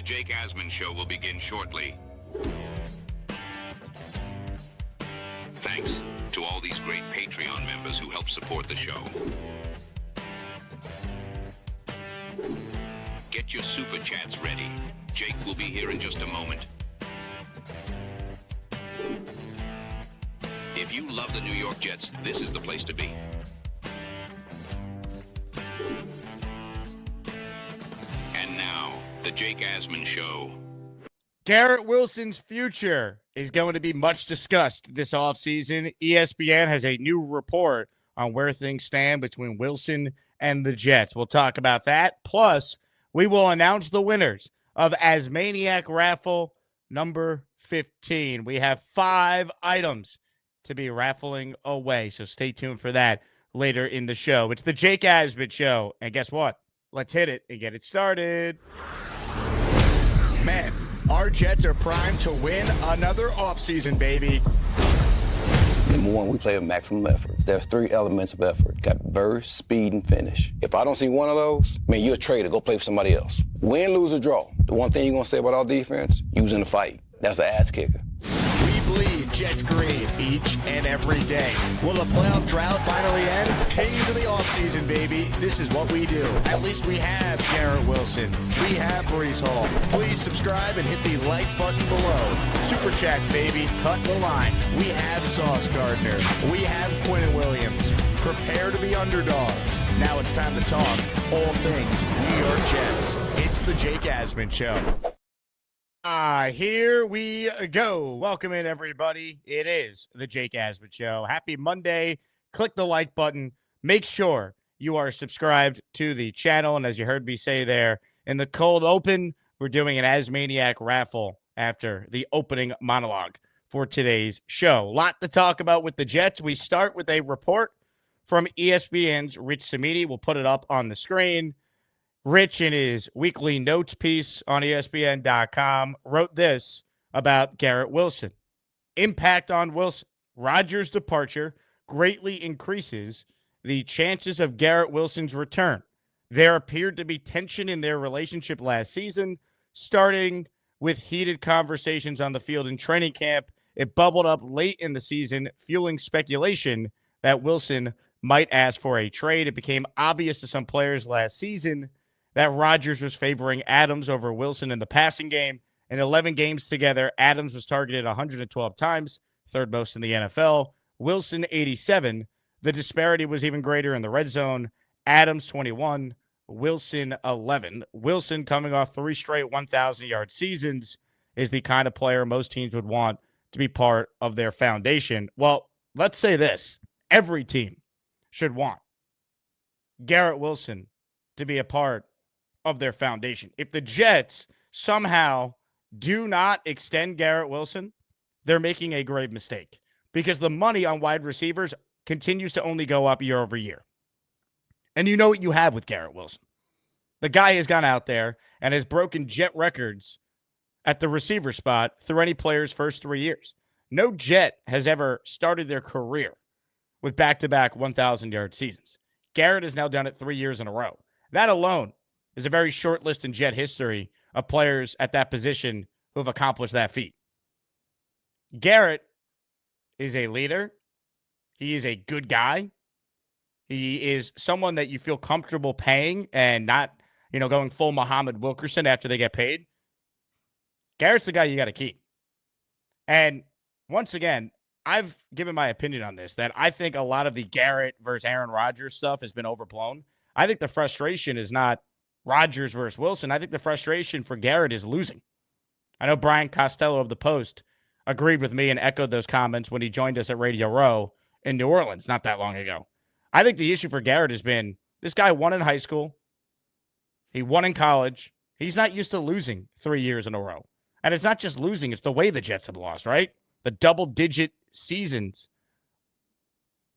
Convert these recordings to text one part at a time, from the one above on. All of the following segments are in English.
The Jake Asman Show will begin shortly. Thanks to all these great Patreon members who help support the show. Get your super chats ready. Jake will be here in just a moment. If you love the New York Jets, this is the place to be. And now, the Jake Asman Show. Garrett Wilson's future is going to be much discussed this offseason. ESPN has a new report on where things stand between Wilson and the Jets. We'll talk about that. Plus, we will announce the winners of ASMANIAC Raffle number 15. We have 5 items to be raffling away, so stay tuned for that later in the show. It's the Jake Asman Show, and guess what? Let's hit it and get it started. Man, our Jets are primed to win another offseason, baby. Number one, we play with maximum effort. There's 3 elements of effort. Got burst, speed, and finish. If I don't see one of those, man, you're a traitor. Go play for somebody else. Win, lose, or draw. The one thing you're going to say about our defense, using the fight. That's an ass kicker. We bleed Jets green each and every day. Will the playoff drought finally end? Kings of the offseason, baby. This is what we do. At least we have Garrett Wilson. We have Brees Hall. Please subscribe and hit the like button below. Super chat, baby. Cut the line. We have Sauce Gardner. We have Quinn Williams. Prepare to be underdogs. Now it's time to talk all things New York Jets. It's the Jake Asman Show. Here we go. Welcome in, everybody. It is the Jake Asman Show. Happy Monday. Click the like button. Make sure you are subscribed to the channel. And as you heard me say there, in the cold open, we're doing an ASMANIAC Raffle after the opening monologue for today's show. A lot to talk about with the Jets. We start with a report from ESPN's Rich Cimini. We'll put it up on the screen. Rich, in his weekly notes piece on ESPN.com, wrote this about Garrett Wilson. Impact on Wilson. Rodgers' departure greatly increases the chances of Garrett Wilson's return. There appeared to be tension in their relationship last season, starting with heated conversations on the field in training camp. It bubbled up late in the season, fueling speculation that Wilson might ask for a trade. It became obvious to some players last season that Rodgers was favoring Adams over Wilson in the passing game. In 11 games together, Adams was targeted 112 times, third most in the NFL. Wilson, 87. The disparity was even greater in the red zone. Adams, 21. Wilson, 11. Wilson, coming off 3 straight 1,000-yard seasons, is the kind of player most teams would want to be part of their foundation. Well, let's say this. Every team should want Garrett Wilson to be a part of their foundation. If the Jets somehow do not extend Garrett Wilson, they're making a grave mistake because the money on wide receivers continues to only go up year over year. And you know what you have with Garrett Wilson. The guy has gone out there and has broken Jet records at the receiver spot through any player's first 3 years. No Jet has ever started their career with back-to-back 1,000-yard seasons. Garrett has now done it 3 years in a row. That alone is a very short list in Jet history of players at that position who have accomplished that feat. Garrett is a leader. He is a good guy. He is someone that you feel comfortable paying and not, going full Muhammad Wilkerson after they get paid. Garrett's the guy you got to keep. And once again, I've given my opinion on this, that I think a lot of the Garrett versus Aaron Rodgers stuff has been overblown. I think the frustration is not Rodgers versus Wilson. I think the frustration for Garrett is losing. I know Brian Costello of The Post agreed with me and echoed those comments when he joined us at Radio Row in New Orleans not that long ago. I think the issue for Garrett has been this guy won in high school. He won in college. He's not used to losing 3 years in a row. And it's not just losing, it's the way the Jets have lost, right? The double-digit seasons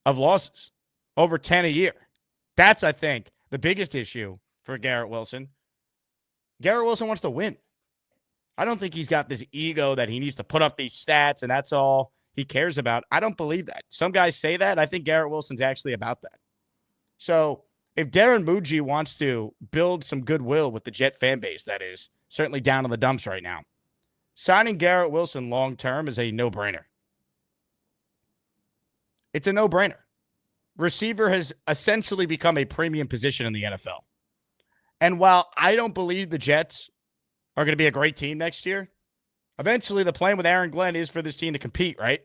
of losses, over 10 a year. That's, I think, the biggest issue for Garrett Wilson. Garrett Wilson wants to win. I don't think he's got this ego that he needs to put up these stats and that's all he cares about. I don't believe that. Some guys say that. I think Garrett Wilson's actually about that. So if Darren Muji wants to build some goodwill with the Jet fan base, that is, certainly down in the dumps right now. Signing Garrett Wilson long-term is a no-brainer. It's a no-brainer. Receiver has essentially become a premium position in the NFL. And while I don't believe the Jets are going to be a great team next year, eventually the plan with Aaron Glenn is for this team to compete, right?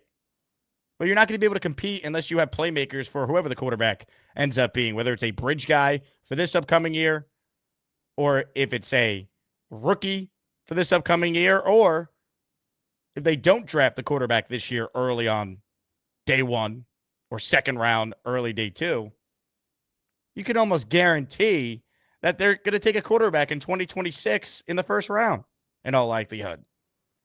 But you're not going to be able to compete unless you have playmakers for whoever the quarterback ends up being, whether it's a bridge guy for this upcoming year, or if it's a rookie for this upcoming year, or if they don't draft the quarterback this year early on day one or second round, early day two, you can almost guarantee that they're going to take a quarterback in 2026 in the first round, in all likelihood.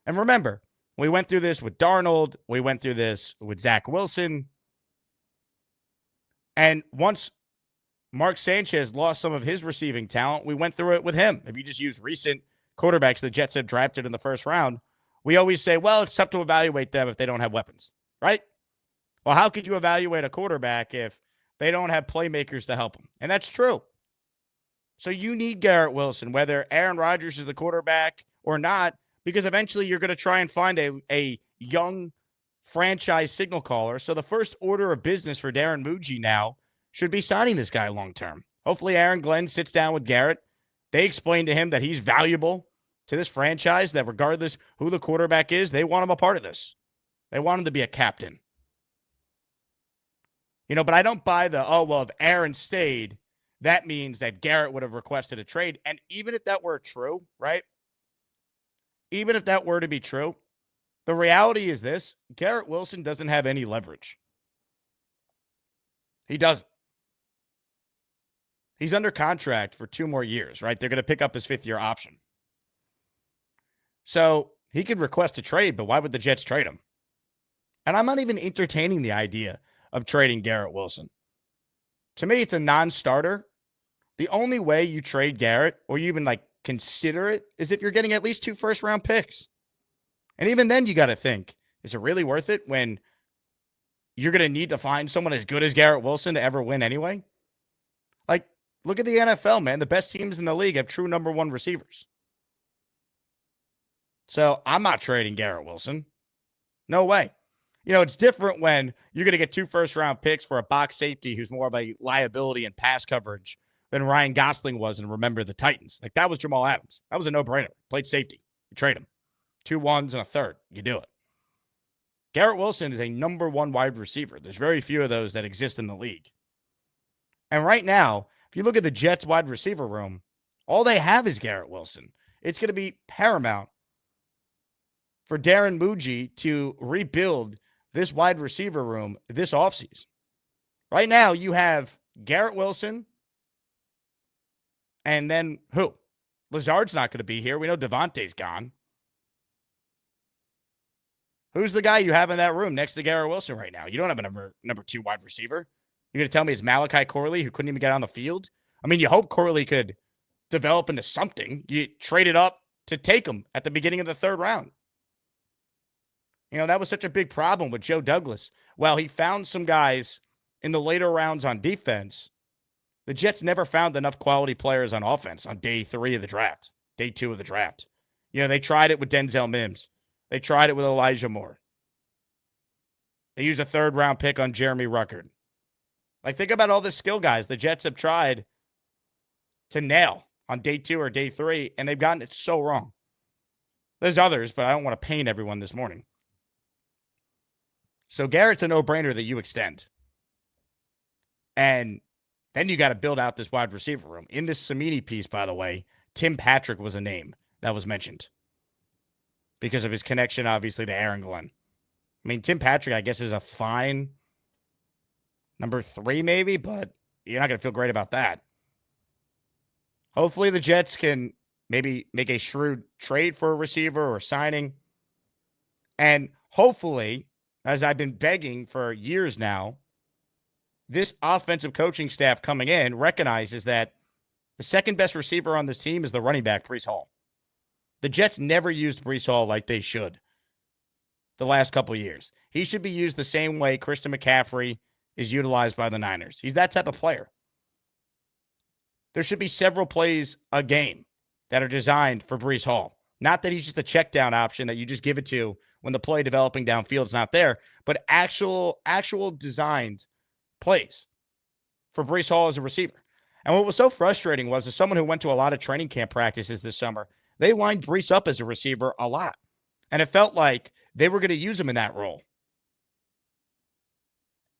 And remember, we went through this with Darnold. We went through this with Zach Wilson. And once Mark Sanchez lost some of his receiving talent, we went through it with him. If you just use recent quarterbacks the Jets have drafted in the first round, we always say, well, it's tough to evaluate them if they don't have weapons, right? Well, how could you evaluate a quarterback if they don't have playmakers to help them? And that's true. So you need Garrett Wilson, whether Aaron Rodgers is the quarterback or not, because eventually you're going to try and find a young franchise signal caller. So the first order of business for Darren Muji now should be signing this guy long-term. Hopefully Aaron Glenn sits down with Garrett. They explain to him that he's valuable to this franchise, that regardless who the quarterback is, they want him a part of this. They want him to be a captain. But I don't buy if Aaron stayed, that means that Garrett would have requested a trade. And even if that were true, right? Even if that were to be true, the reality is this: Garrett Wilson doesn't have any leverage. He doesn't. He's under contract for 2 more years, right? They're going to pick up his 5th-year option. So he could request a trade, but why would the Jets trade him? And I'm not even entertaining the idea of trading Garrett Wilson. To me, it's a non-starter. The only way you trade Garrett, or you even consider it, is if you're getting at least 2 first-round picks. And even then, you got to think, is it really worth it when you're going to need to find someone as good as Garrett Wilson to ever win anyway? Look at the NFL, man. The best teams in the league have true number 1 receivers. So I'm not trading Garrett Wilson. No way. It's different when you're going to get 2 first-round picks for a box safety who's more of a liability in pass coverage than Ryan Gosling was, and remember the Titans. That was Jamal Adams. That was a no-brainer. Played safety. You trade him. 2 ones and a third. You do it. Garrett Wilson is a number 1 wide receiver. There's very few of those that exist in the league. And right now, if you look at the Jets wide receiver room, all they have is Garrett Wilson. It's going to be paramount for Darren Muji to rebuild this wide receiver room this offseason. Right now, you have Garrett Wilson, and then who? Lazard's not going to be here. We know Devontae's gone. Who's the guy you have in that room next to Garrett Wilson right now? You don't have a number 2 wide receiver. You're going to tell me it's Malachi Corley, who couldn't even get on the field? I mean, you hope Corley could develop into something. You traded up to take him at the beginning of the 3rd round. That was such a big problem with Joe Douglas. Well, he found some guys in the later rounds on defense. The Jets never found enough quality players on offense on day 3 of the draft, day 2 of the draft. They tried it with Denzel Mims. They tried it with Elijah Moore. They used a 3rd-round pick on Jeremy Ruckert. Think about all the skill guys the Jets have tried to nail on day 2 or day 3, and they've gotten it so wrong. There's others, but I don't want to paint everyone this morning. So Garrett's a no-brainer that you extend. And then you got to build out this wide receiver room. In this Cimini piece, by the way, Tim Patrick was a name that was mentioned because of his connection, obviously, to Aaron Glenn. I mean, Tim Patrick, I guess, is a fine number 3 maybe, but you're not going to feel great about that. Hopefully the Jets can maybe make a shrewd trade for a receiver or signing. And hopefully, as I've been begging for years now, this offensive coaching staff coming in recognizes that the second best receiver on this team is the running back, Breece Hall. The Jets never used Breece Hall like they should the last couple of years. He should be used the same way Christian McCaffrey is utilized by the Niners. He's that type of player. There should be several plays a game that are designed for Breece Hall. Not that he's just a check down option that you just give it to when the play developing downfield is not there, but actual designed plays for Breece Hall as a receiver. And what was so frustrating was, as someone who went to a lot of training camp practices this summer, they lined Breece up as a receiver a lot. And it felt like they were going to use him in that role.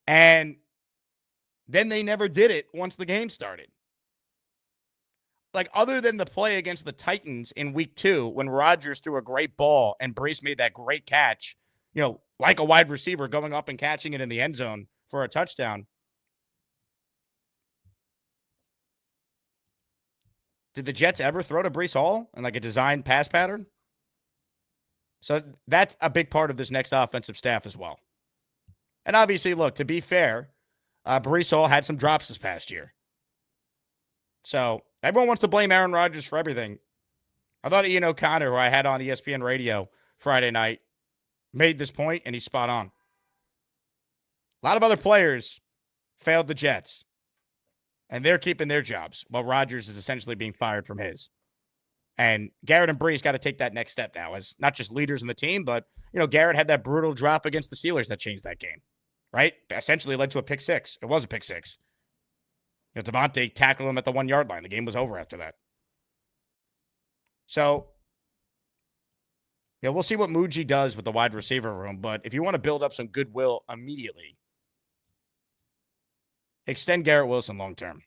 And then they never did it once the game started. Like, other than the play against the Titans in week 2, when Rodgers threw a great ball and Breece made that great catch, like a wide receiver going up and catching it in the end zone for a touchdown. Did the Jets ever throw to Breece Hall in like a designed pass pattern? So that's a big part of this next offensive staff as well. And obviously, look, to be fair, Breece Hall had some drops this past year. So everyone wants to blame Aaron Rodgers for everything. I thought Ian O'Connor, who I had on ESPN Radio Friday night, made this point, and he's spot on. A lot of other players failed the Jets, and they're keeping their jobs while Rodgers is essentially being fired from his. And Garrett and Breece got to take that next step now as not just leaders in the team, but, Garrett had that brutal drop against the Steelers that changed that game, right? Essentially led to a pick six. It was a pick six. Devontae tackled him at the 1 yard line. The game was over after that. So, we'll see what Muji does with the wide receiver room. But if you want to build up some goodwill immediately, extend Garrett Wilson long term.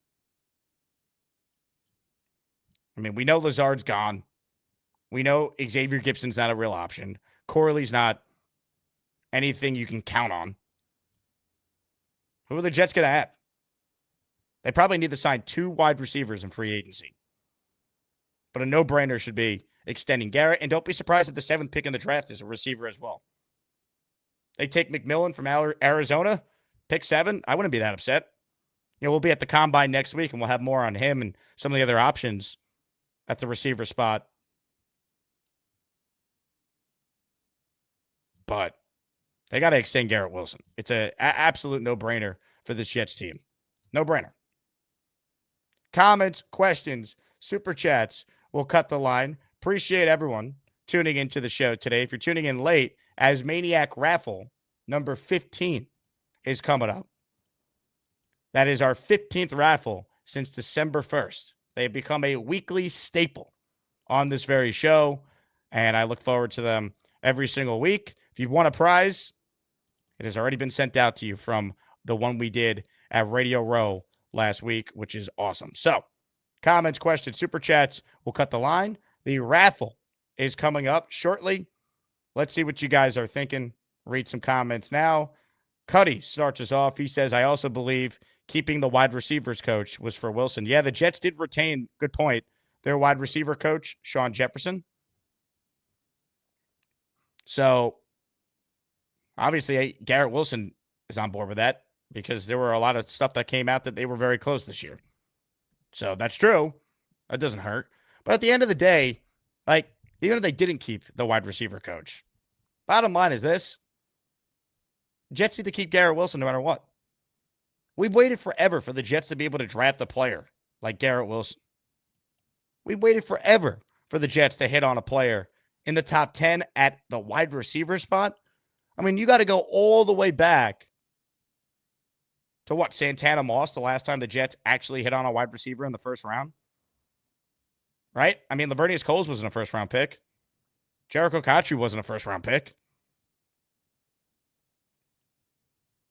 I mean, we know Lazard's gone. We know Xavier Gibson's not a real option. Corley's not anything you can count on. Who are the Jets going to add? They probably need to sign 2 wide receivers in free agency. But a no-brainer should be extending Garrett. And don't be surprised if the 7th pick in the draft is a receiver as well. They take McMillan from Arizona, pick 7. I wouldn't be that upset. We'll be at the Combine next week, and we'll have more on him and some of the other options at the receiver spot. But they got to extend Garrett Wilson. It's an absolute no-brainer for this Jets team. No-brainer. Comments, questions, super chats. We'll cut the line. Appreciate everyone tuning into the show today. If you're tuning in late, ASMANIAC Raffle number 15 is coming up. That is our 15th raffle since December 1st. They've become a weekly staple on this very show, and I look forward to them every single week. If you want a prize, it has already been sent out to you from the one we did at Radio Row last week, which is awesome. So, comments, questions, super chats, we'll cut the line. The raffle is coming up shortly. Let's see what you guys are thinking. Read some comments now. Cuddy starts us off. He says, I also believe keeping the wide receivers coach was for Wilson. Yeah, the Jets did retain, good point, their wide receiver coach, Sean Jefferson. So, obviously, Garrett Wilson is on board with that because there were a lot of stuff that came out that they were very close this year. So, that's true. That doesn't hurt. But at the end of the day, even if they didn't keep the wide receiver coach, bottom line is this. Jets need to keep Garrett Wilson no matter what. We've waited forever for the Jets to be able to draft a player like Garrett Wilson. We've waited forever for the Jets to hit on a player in the top 10 at the wide receiver spot. I mean, you got to go all the way back to what, Santana Moss, the last time the Jets actually hit on a wide receiver in the first round? Right? I mean, Lavernius Coles wasn't a first-round pick. Jericho Cotchery wasn't a first-round pick.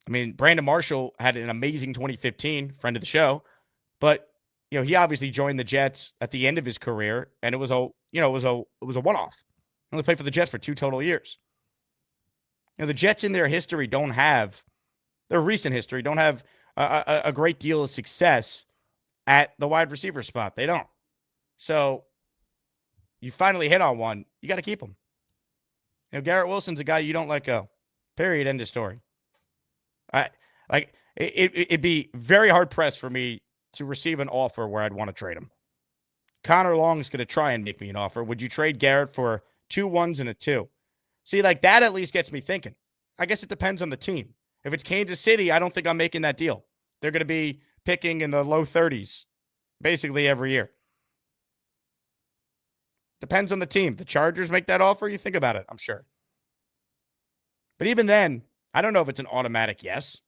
I mean, Brandon Marshall had an amazing 2015, friend of the show, but he obviously joined the Jets at the end of his career, and it was a one-off. He only played for the Jets for 2 total years. The Jets in their history their recent history don't have a great deal of success at the wide receiver spot. They don't. So you finally hit on one, you got to keep him. Garrett Wilson's a guy you don't let go. Period. End of story. It'd be very hard pressed for me to receive an offer where I'd want to trade him. Connor Long's going to try and make me an offer. Would you trade Garrett for 2 1s and a 2? See, that at least gets me thinking. I guess it depends on the team. If it's Kansas City, I don't think I'm making that deal. They're going to be picking in the low 30s basically every year. Depends on the team. The Chargers make that offer, you think about it, I'm sure. But even then, I don't know if it's an automatic yes.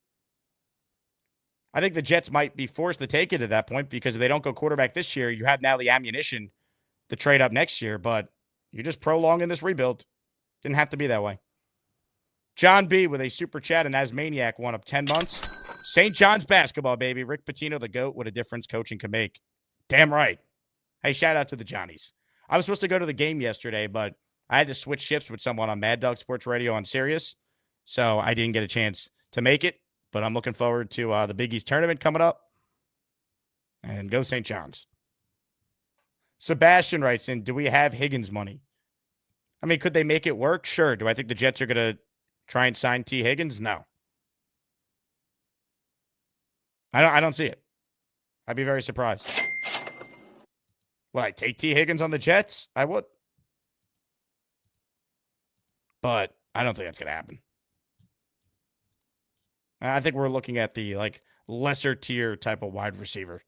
I think the Jets might be forced to take it at that point because if they don't go quarterback this year, you have now the ammunition to trade up next year, but you're just prolonging this rebuild. Didn't have to be that way. John B. with a super chat and Asmaniac won up 10 months. St. John's basketball, baby. Rick Pitino, the GOAT, what a difference coaching can make. Damn right. Hey, shout out to the Johnnies. I was supposed to go to the game yesterday, but I had to switch shifts with someone on Mad Dog Sports Radio on Sirius, so I didn't get a chance to make it, but I'm looking forward to the Big East tournament coming up. And go St. John's. Sebastian writes in, do we have Higgins money? I mean, could they make it work? Sure. Do I think the Jets are going to try and sign T. Higgins? No. I don't see it. I'd be very surprised. Would I take T. Higgins on the Jets? I would. But I don't think that's going to happen. I think we're looking at the lesser tier type of wide receiver.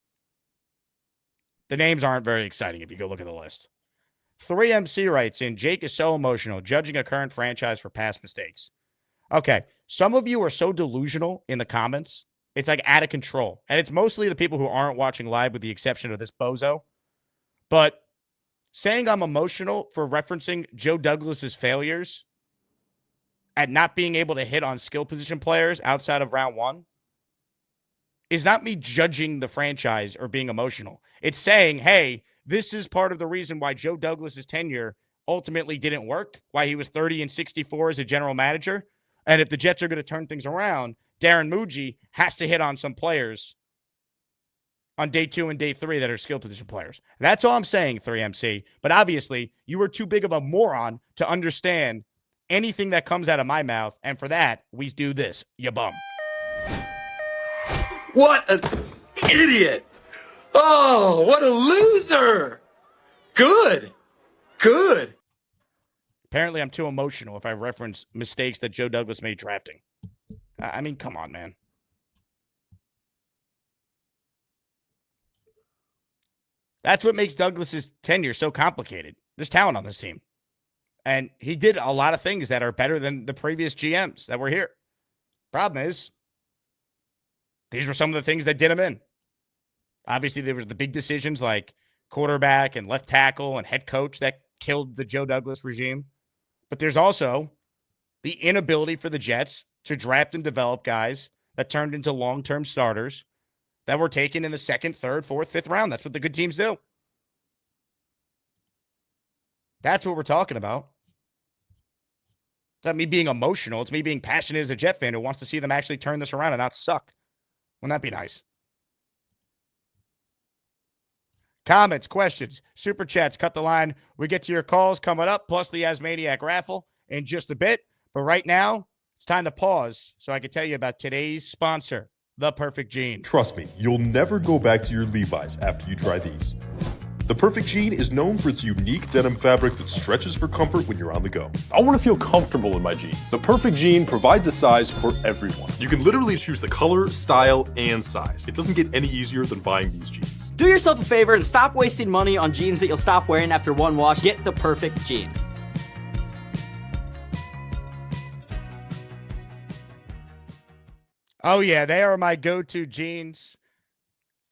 The names aren't very exciting if you go look at the list. 3MC writes in, Jake is so emotional, judging a current franchise for past mistakes. Okay, some of you are so delusional in the comments. It's like out of control. And it's mostly the people who aren't watching live with the exception of this bozo. But saying I'm emotional for referencing Joe Douglas's failures at not being able to hit on skill position players outside of round one is not me judging the franchise or being emotional. It's saying, hey, this is part of the reason why Joe Douglas's tenure ultimately didn't work, why he was 30-64 as a general manager. And if the Jets are going to turn things around, Darren Muji has to hit on some players on day 2 and day 3 that are skill position players. That's all I'm saying, 3MC. But obviously, you were too big of a moron to understand anything that comes out of my mouth. And for that, we do this, you bum. What an idiot! Oh, what a loser! Good. Apparently, I'm too emotional if I reference mistakes that Joe Douglas made drafting. I mean, come on, man. That's what makes Douglas's tenure so complicated. There's talent on this team. And he did a lot of things that are better than the previous GMs that were here. Problem is, these were some of the things that did him in. Obviously, there was the big decisions like quarterback and left tackle and head coach that killed the Joe Douglas regime. But there's also the inability for the Jets to draft and develop guys that turned into long-term starters that were taken in the 2nd, 3rd, 4th, 5th round. That's what the good teams do. That's what we're talking about. It's not me being emotional. It's me being passionate as a Jet fan who wants to see them actually turn this around and not suck. Wouldn't that be nice? Comments, questions, super chats, cut the line. We get to your calls coming up, plus the ASMANIAC Raffle in just a bit. But right now, it's time to pause so I can tell you about today's sponsor, The Perfect Jean. Trust me, you'll never go back to your Levi's after you try these. The Perfect Jean is known for its unique denim fabric that stretches for comfort when you're on the go. I want to feel comfortable in my jeans. The Perfect Jean provides a size for everyone. You can literally choose the color, style, and size. It doesn't get any easier than buying these jeans. Do yourself a favor and stop wasting money on jeans that you'll stop wearing after one wash. Get the Perfect Jean. Oh, yeah, they are my go-to jeans.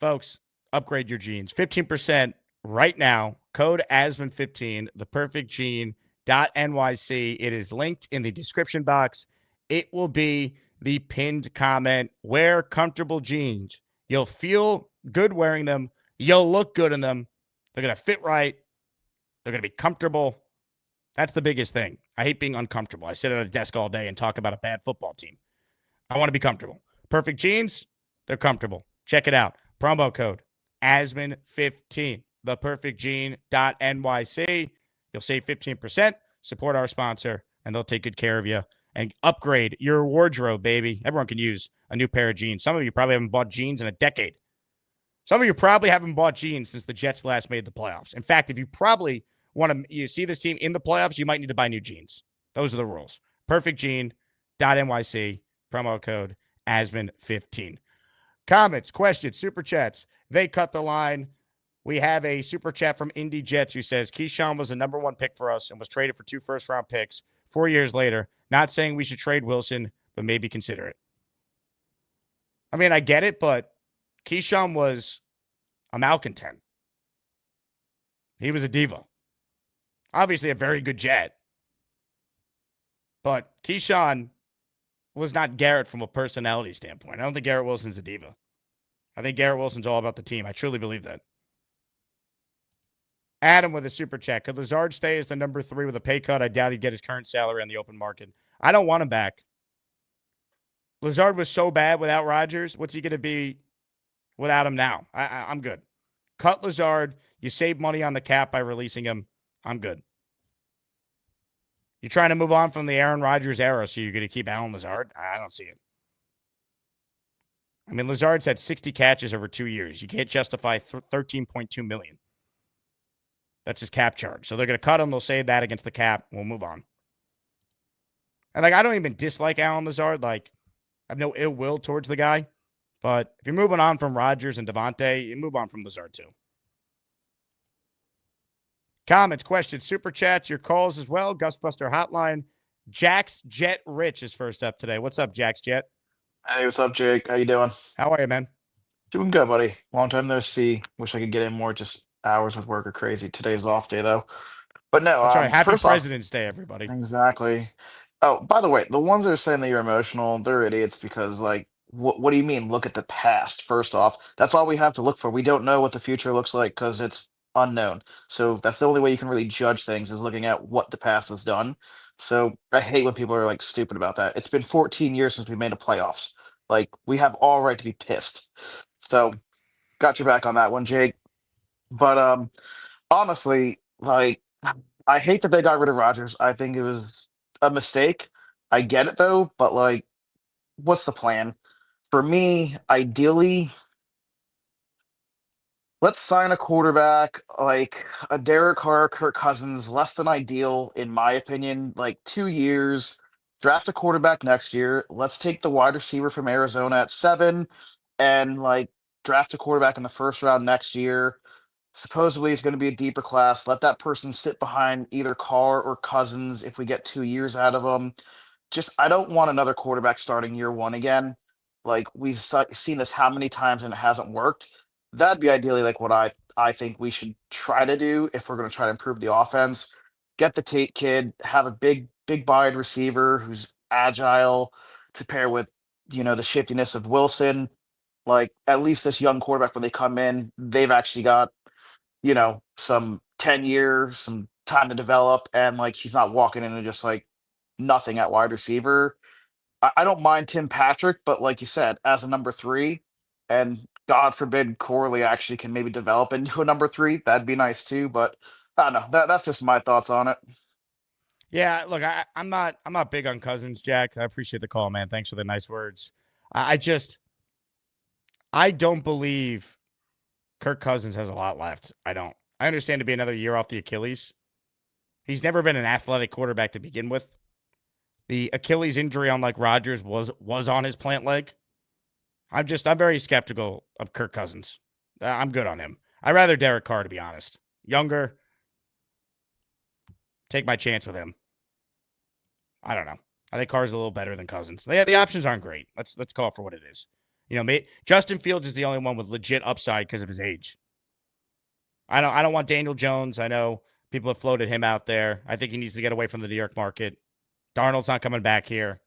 Folks, upgrade your jeans. 15% right now. Code ASMAN15, theperfectjean.nyc. It is linked in the description box. It will be the pinned comment. Wear comfortable jeans. You'll feel good wearing them. You'll look good in them. They're going to fit right. They're going to be comfortable. That's the biggest thing. I hate being uncomfortable. I sit at a desk all day and talk about a bad football team. I want to be comfortable. Perfect jeans, they're comfortable. Check it out. Promo code ASMAN15, theperfectjean.nyc. You'll save 15%, support our sponsor, and they'll take good care of you and upgrade your wardrobe, baby. Everyone can use a new pair of jeans. Some of you probably haven't bought jeans in a decade. Some of you probably haven't bought jeans since the Jets last made the playoffs. In fact, if you probably want to see this team in the playoffs, you might need to buy new jeans. Those are the rules. Perfectjean.nyc. Promo code ASMAN15. Comments, questions, super chats. They cut the line. We have a super chat from Indy Jets who says, Keyshawn was the number 1 pick for us and was traded for 2 first-round picks 4 years later. Not saying we should trade Wilson, but maybe consider it. I mean, I get it, but Keyshawn was a malcontent. He was a diva. Obviously a very good Jet. But Keyshawn was not Garrett from a personality standpoint. I don't think Garrett Wilson's a diva. I think Garrett Wilson's all about the team. I truly believe that. Adam with a super chat. Could Lazard stay as the number 3 with a pay cut? I doubt he'd get his current salary on the open market. I don't want him back. Lazard was so bad without Rodgers. What's he going to be without him now? I'm good. Cut Lazard. You save money on the cap by releasing him. I'm good. You're trying to move on from the Aaron Rodgers era, so you're going to keep Alan Lazard? I don't see it. I mean, Lazard's had 60 catches over 2 years. You can't justify $13.2 million. That's his cap charge. So they're going to cut him. They'll save that against the cap. We'll move on. And, I don't even dislike Alan Lazard. I have no ill will towards the guy. But if you're moving on from Rodgers and Devontae, you move on from Lazard too. Comments, questions, super chats, your calls as well. Gustbuster Hotline. Jax Jet Rich is first up today. What's up, Jax Jet? Hey, what's up, Jake? How you doing? How are you, man? Doing good, buddy. Long time no see. Wish I could get in more. Just hours with work are crazy. Today's off day though. But no, That's right. Happy first off, President's Day, everybody. exactly. Oh, by the way, the ones that are saying that you're emotional, they're idiots because what do you mean? Look at the past. First off, that's all we have to look for. We don't know what the future looks like because it's unknown. So that's the only way you can really judge things is looking at what the past has done. So I hate when people are stupid about that. It's been 14 years since we made the playoffs. We have all right to be pissed. So got your back on that one, Jake. But honestly, I hate that they got rid of Rodgers. I think it was a mistake. I get it though, but what's the plan? For me, ideally, let's sign a quarterback like a Derek Carr, Kirk Cousins, less than ideal, in my opinion. 2 years, draft a quarterback next year. Let's take the wide receiver from Arizona at 7 and draft a quarterback in the first round next year. Supposedly it's going to be a deeper class. Let that person sit behind either Carr or Cousins if we get 2 years out of them. I don't want another quarterback starting year 1 again. We've seen this how many times and it hasn't worked. That'd be ideally what I think we should try to do if we're going to try to improve the offense. Get the Tate kid, have a big wide receiver who's agile to pair with, the shiftiness of Wilson. At least this young quarterback, when they come in, they've actually got, some tenure, some time to develop, and he's not walking in and just nothing at wide receiver. I don't mind Tim Patrick, but like you said, as a number 3, and God forbid Corley actually can maybe develop into a number 3, that'd be nice too. But I don't know. That's just my thoughts on it. Yeah, look, I'm not big on Cousins, Jack. I appreciate the call, man. Thanks for the nice words. I don't believe Kirk Cousins has a lot left. I don't. I understand to be another year off the Achilles. He's never been an athletic quarterback to begin with. The Achilles injury, unlike Rodgers, was on his plant leg. I'm very skeptical of Kirk Cousins. I'm good on him. I'd rather Derek Carr, to be honest. Younger. Take my chance with him. I don't know. I think Carr's a little better than Cousins. The options aren't great. Let's call it for what it is. Justin Fields is the only one with legit upside because of his age. I don't want Daniel Jones. I know people have floated him out there. I think he needs to get away from the New York market. Darnold's not coming back here.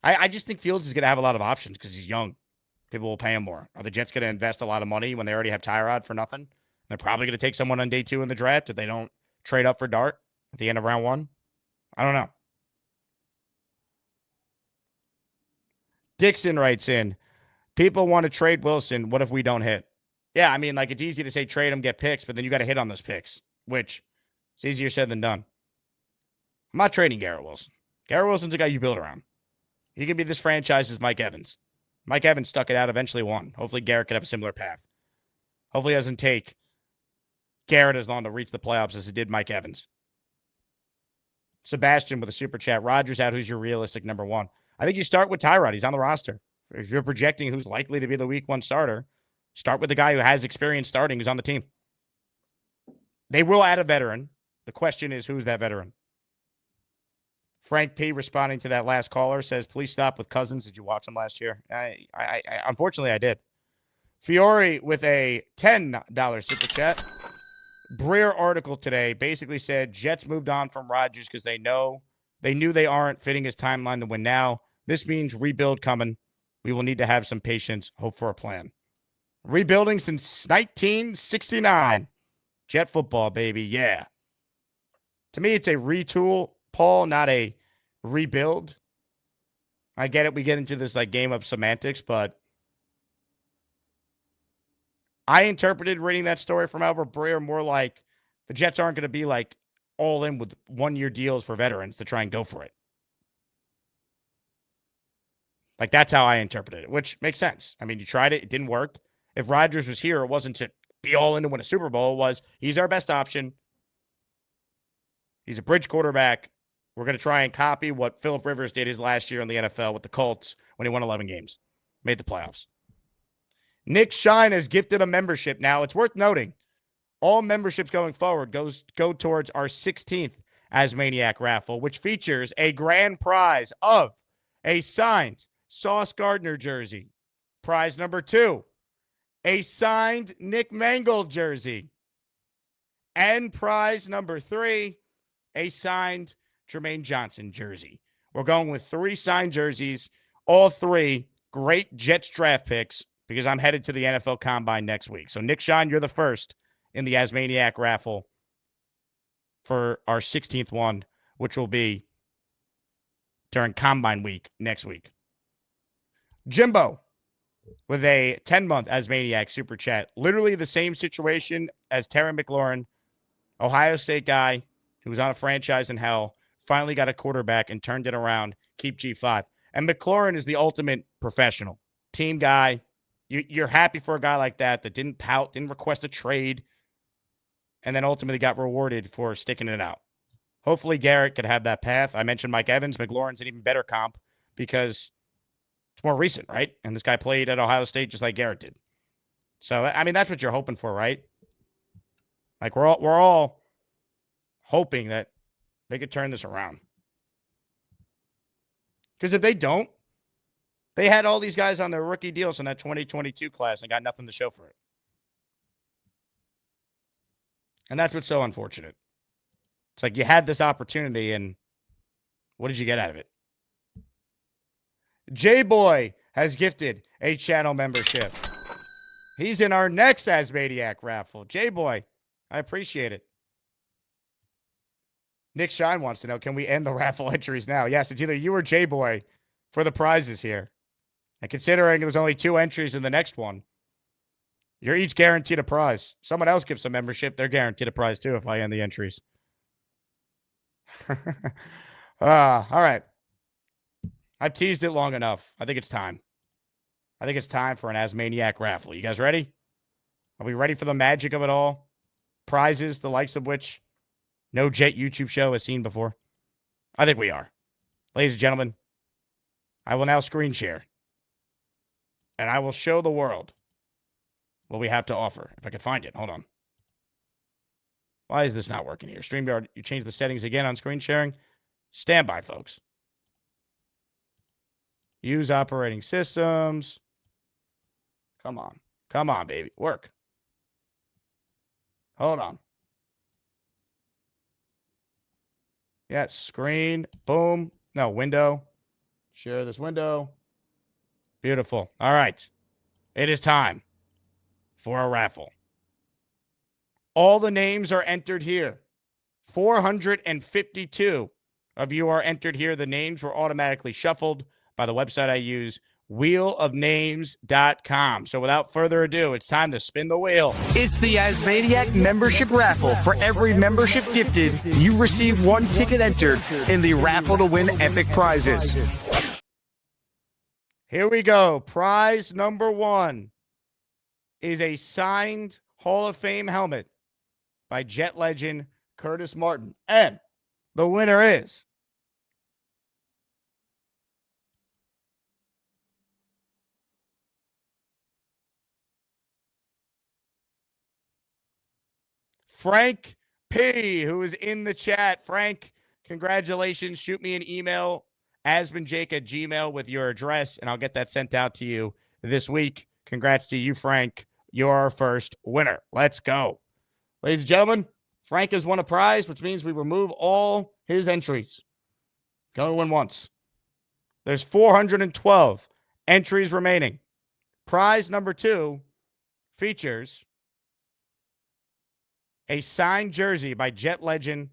I just think Fields is going to have a lot of options because he's young. People will pay him more. Are the Jets going to invest a lot of money when they already have Tyrod for nothing? They're probably going to take someone on day 2 in the draft if they don't trade up for Dart at the end of round 1. I don't know. Dixon writes in, people want to trade Wilson. What if we don't hit? Yeah, I mean, it's easy to say trade him, get picks, but then you got to hit on those picks, which is easier said than done. I'm not trading Garrett Wilson. Garrett Wilson's a guy you build around. He could be this franchise's Mike Evans. Mike Evans stuck it out, eventually won. Hopefully Garrett could have a similar path. Hopefully it doesn't take Garrett as long to reach the playoffs as it did Mike Evans. Sebastian with a super chat. Rodgers out. Who's your realistic number 1? I think you start with Tyrod. He's on the roster. If you're projecting who's likely to be the week 1 starter, start with the guy who has experience starting, who's on the team. They will add a veteran. The question is, who's that veteran? Frank P. responding to that last caller says, please stop with Cousins. Did you watch him last year? I unfortunately, I did. Fiore with a $10 super chat. Breer article today basically said Jets moved on from Rodgers because they knew they aren't fitting his timeline to win now. This means rebuild coming. We will need to have some patience, hope for a plan. Rebuilding since 1969. Jet football, baby. Yeah. To me, it's a retool, Paul, not a rebuild. I get it. We get into this like game of semantics, but I interpreted reading that story from Albert Breer more like the Jets aren't going to be like all in with 1-year deals for veterans to try and go for it. Like that's how I interpreted it, which makes sense. I mean, you tried it. It didn't work. If Rodgers was here, it wasn't to be all in to win a Super Bowl. It was he's our best option. He's a bridge quarterback. We're going to try and copy what Phillip Rivers did his last year in the NFL with the Colts when he won 11 games, made the playoffs. Nick Shine has gifted a membership. Now, it's worth noting, all memberships going forward go towards our 16th ASMANIAC Raffle, which features a grand prize of a signed Sauce Gardner jersey. Prize number 2, a signed Nick Mangold jersey. And prize number 3, a signed Jermaine Johnson jersey. We're going with 3 signed jerseys, all 3 great Jets draft picks, because I'm headed to the NFL Combine next week. So, Nick Shine, you're the first in the ASMANIAC Raffle for our 16th one, which will be during Combine week next week. Jimbo with a 10-month ASMANIAC Super Chat. Literally the same situation as Terry McLaurin, Ohio State guy who was on a franchise in hell, finally got a quarterback and turned it around. Keep G5. And McLaurin is the ultimate professional. Team guy. You're happy for a guy like that didn't pout, didn't request a trade, and then ultimately got rewarded for sticking it out. Hopefully Garrett could have that path. I mentioned Mike Evans. McLaurin's an even better comp because it's more recent, right? And this guy played at Ohio State just like Garrett did. So, I mean, that's what you're hoping for, right? Like we're all hoping that they could turn this around. Because if they don't, they had all these guys on their rookie deals in that 2022 class and got nothing to show for it. And that's what's so unfortunate. It's like you had this opportunity, and what did you get out of it? J-Boy has gifted a channel membership. He's in our next ASMANIAC Raffle. J-Boy, I appreciate it. Nick Shine wants to know, can we end the raffle entries now? Yes, it's either you or J-Boy for the prizes here. And considering there's only 2 entries in the next one, you're each guaranteed a prize. Someone else gives a membership, they're guaranteed a prize too if I end the entries. All right. I've teased it long enough. I think it's time. I think it's time for an ASMANIAC Raffle. You guys ready? Are we ready for the magic of it all? Prizes, the likes of which no Jet YouTube show has seen before? I think we are. Ladies and gentlemen, I will now screen share. And I will show the world what we have to offer. If I could find it. Hold on. Why is this not working here? StreamYard, you changed the settings again on screen sharing. Stand by, folks. Use operating systems. Come on. Come on, baby. Work. Hold on. Yes, screen. Boom. No, window. Share this window. Beautiful. All right. It is time for a raffle. All the names are entered here. 452 of you are entered here. The names were automatically shuffled by the website I use, wheelofnames.com. So without further ado, it's time to spin the wheel. It's the ASMANIAC Membership Raffle. For every membership gifted, you receive 1 ticket entered in the raffle to win epic prizes. Here we go. Prize number 1 is a signed Hall of Fame helmet by Jet legend Curtis Martin. And the winner is Frank P, who is in the chat. Frank, congratulations. Shoot me an email, asmanjake@gmail with your address, and I'll get that sent out to you this week. Congrats to you, Frank. You're our first winner. Let's go. Ladies and gentlemen, Frank has won a prize, which means we remove all his entries. Can only win once. There's 412 entries remaining. Prize number 2 features a signed jersey by Jet legend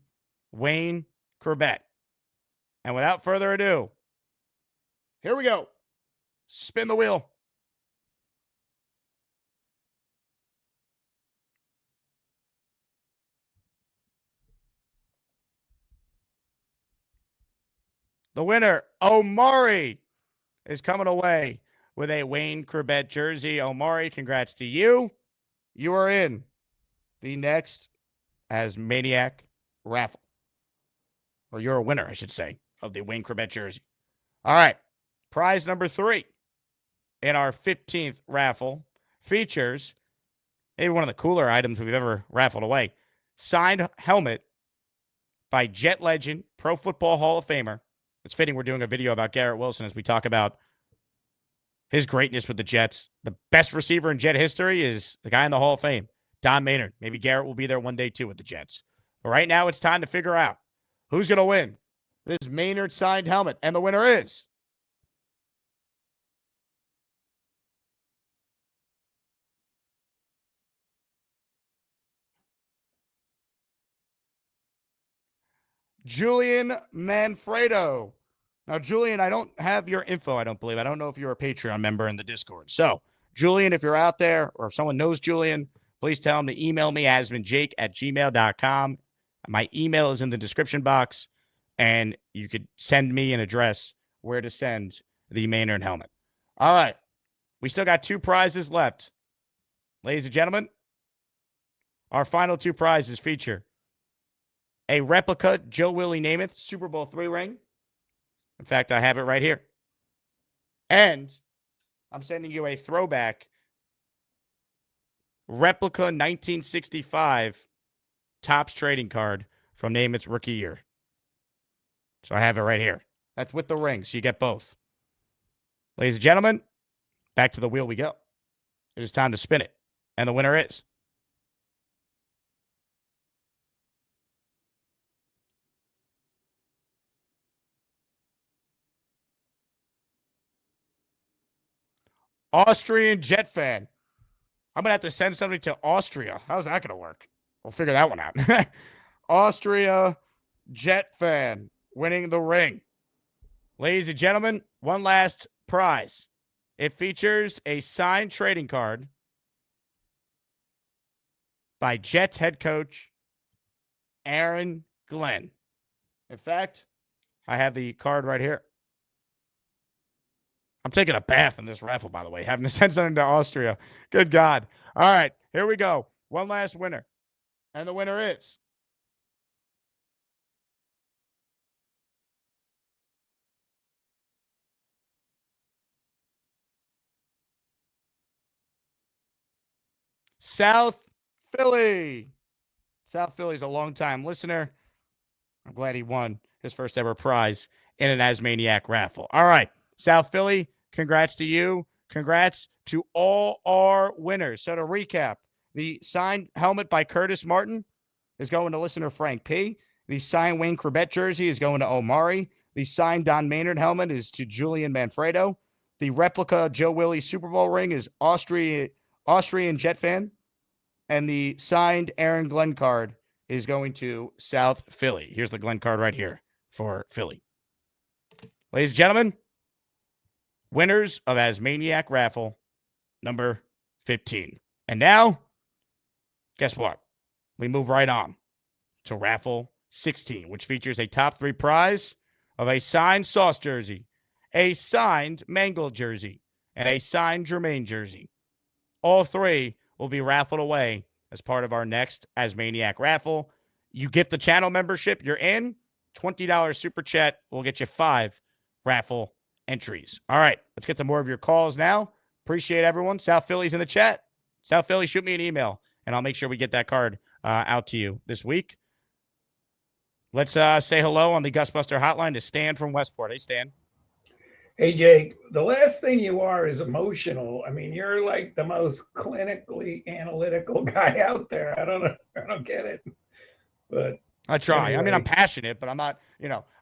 Wayne Corbett. And without further ado, here we go. Spin the wheel. The winner, Omari, is coming away with a Wayne Corbett jersey. Omari, congrats to you. You are in the next ASMANIAC Raffle. Or you're a winner, I should say, of the Wayne Corbett jersey. All right. Prize number 3 in our 15th raffle features maybe one of the cooler items we've ever raffled away. Signed helmet by Jet legend, Pro Football Hall of Famer. It's fitting we're doing a video about Garrett Wilson as we talk about his greatness with the Jets. The best receiver in Jet history is the guy in the Hall of Fame, Don Maynard. Maybe Garrett will be there one day too with the Jets. But right now it's time to figure out who's going to win this Maynard signed helmet. And the winner is Julian Manfredo. Now, Julian, I don't have your info, I don't believe. I don't know if you're a Patreon member in the Discord. So, Julian, if you're out there or if someone knows Julian, please tell him to email me, asmanjake@gmail.com. My email is in the description box, and you could send me an address where to send the Maynard helmet. All right. We still got 2 prizes left. Ladies and gentlemen, our final 2 prizes feature a replica Joe Willie Namath Super Bowl III ring. In fact, I have it right here. And I'm sending you a throwback replica 1965 Topps trading card from Namath's rookie year. So I have it right here. That's with the ring, so you get both. Ladies and gentlemen, back to the wheel we go. It is time to spin it. And the winner is Austrian Jet fan. I'm going to have to send somebody to Austria. How's that going to work? We'll figure that one out. Austria Jet fan winning the ring. Ladies and gentlemen, one last prize. It features a signed trading card by Jets head coach Aaron Glenn. In fact, I have the card right here. I'm taking a bath in this raffle, by the way, having to send something to Austria. Good God. All right, here we go. One last winner. And the winner is South Philly. South Philly's a longtime listener. I'm glad he won his first ever prize in an ASMANIAC raffle. All right, South Philly, congrats to you. Congrats to all our winners. So to recap, the signed helmet by Curtis Martin is going to listener Frank P. The signed Wayne Corbett jersey is going to Omari. The signed Don Maynard helmet is to Julian Manfredo. The replica Joe Willie Super Bowl ring is Austrian Jet fan. And the signed Aaron Glenn card is going to South Philly. Here's the Glenn card right here for Philly. Ladies and gentlemen, winners of ASMANIAC Raffle number 15. And now, guess what? We move right on to Raffle 16, which features a top 3 prize of a signed Sauce jersey, a signed Mangold jersey, and a signed Jermaine jersey. All 3 will be raffled away as part of our next ASMANIAC Raffle. You gift the channel membership, you're in. $20 super chat will get you 5 raffle entries. All right, let's get to more of your calls now. Appreciate everyone. South Philly's in the chat. South Philly, shoot me an email, and I'll make sure we get that card out to you this week. Let's say hello on the Gusbuster hotline to Stan from Westport. Hey, Stan. Hey, Jake, the last thing you are is emotional. I mean, you're like the most clinically analytical guy out there. I don't get it. But I try. anyway. I mean, I'm passionate, but I'm not,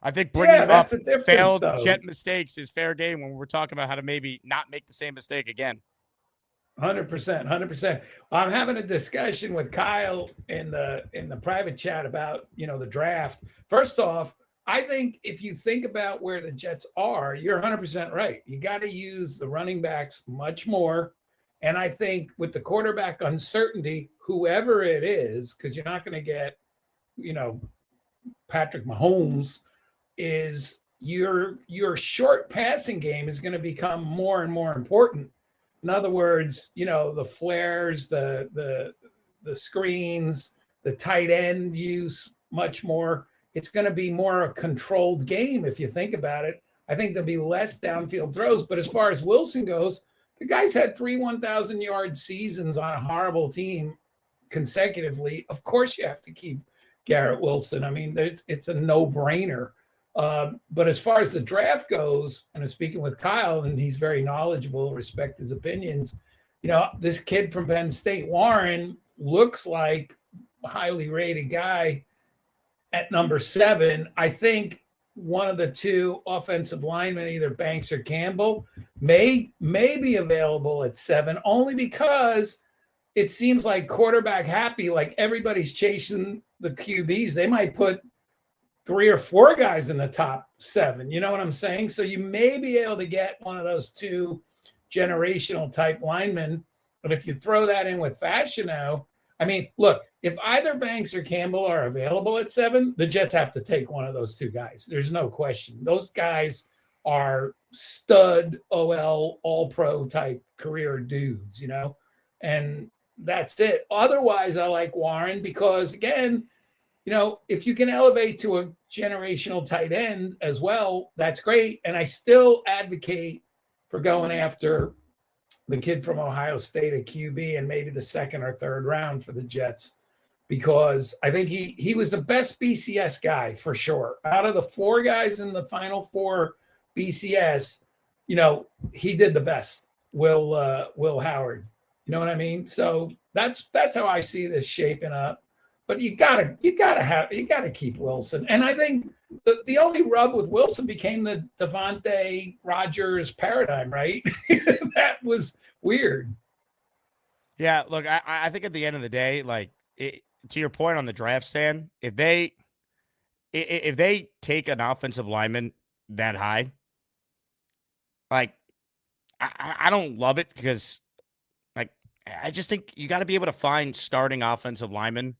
I think bringing up that's a difference, failed though. Jet mistakes is fair game when we're talking about how to maybe not make the same mistake again. 100%. I'm having a discussion with Kyle in the private chat about, the draft. First off, I think if you think about where the Jets are, you're 100% right. You got to use the running backs much more. And I think with the quarterback uncertainty, whoever it is, because you're not going to get, Patrick Mahomes, is your short passing game is going to become more and more important. In other words, the flares, the screens, the tight end use much more. It's going to be more a controlled game if you think about it. I think there'll be less downfield throws. But as far as Wilson goes, the guy's had 3 1,000-yard seasons on a horrible team consecutively. Of course you have to keep Garrett Wilson. I mean, it's a no-brainer. But as far as the draft goes, and I'm speaking with Kyle, and he's very knowledgeable, respect his opinions. This kid from Penn State, Warren, looks like a highly rated guy at number 7. I think one of the 2 offensive linemen, either Banks or Campbell, may be available at 7, only because it seems like quarterback happy, like everybody's chasing the QBs. They might put 3 or 4 guys in the top 7. You know what I'm saying? So you may be able to get one of those 2 generational type linemen. But if you throw that in with Fashiono, I mean, look, if either Banks or Campbell are available at 7, the Jets have to take one of those 2 guys. There's no question. Those guys are stud OL all-pro type career dudes, and that's it. Otherwise, I like Warren because, again, if you can elevate to a generational tight end as well, that's great. And I still advocate for going after the kid from Ohio State at QB and maybe the 2nd or 3rd round for the Jets, because I think he was the best BCS guy for sure. Out of the 4 guys in the final 4 BCS, he did the best. Will Howard, you know what I mean? So that's how I see this shaping up. But you gotta keep Wilson. And I think the only rub with Wilson became the Devontae Rodgers paradigm, right? That was weird. Yeah, look, I think at the end of the day, to your point on the draft stand, if they take an offensive lineman that high, I don't love it because, I just think you got to be able to find starting offensive linemen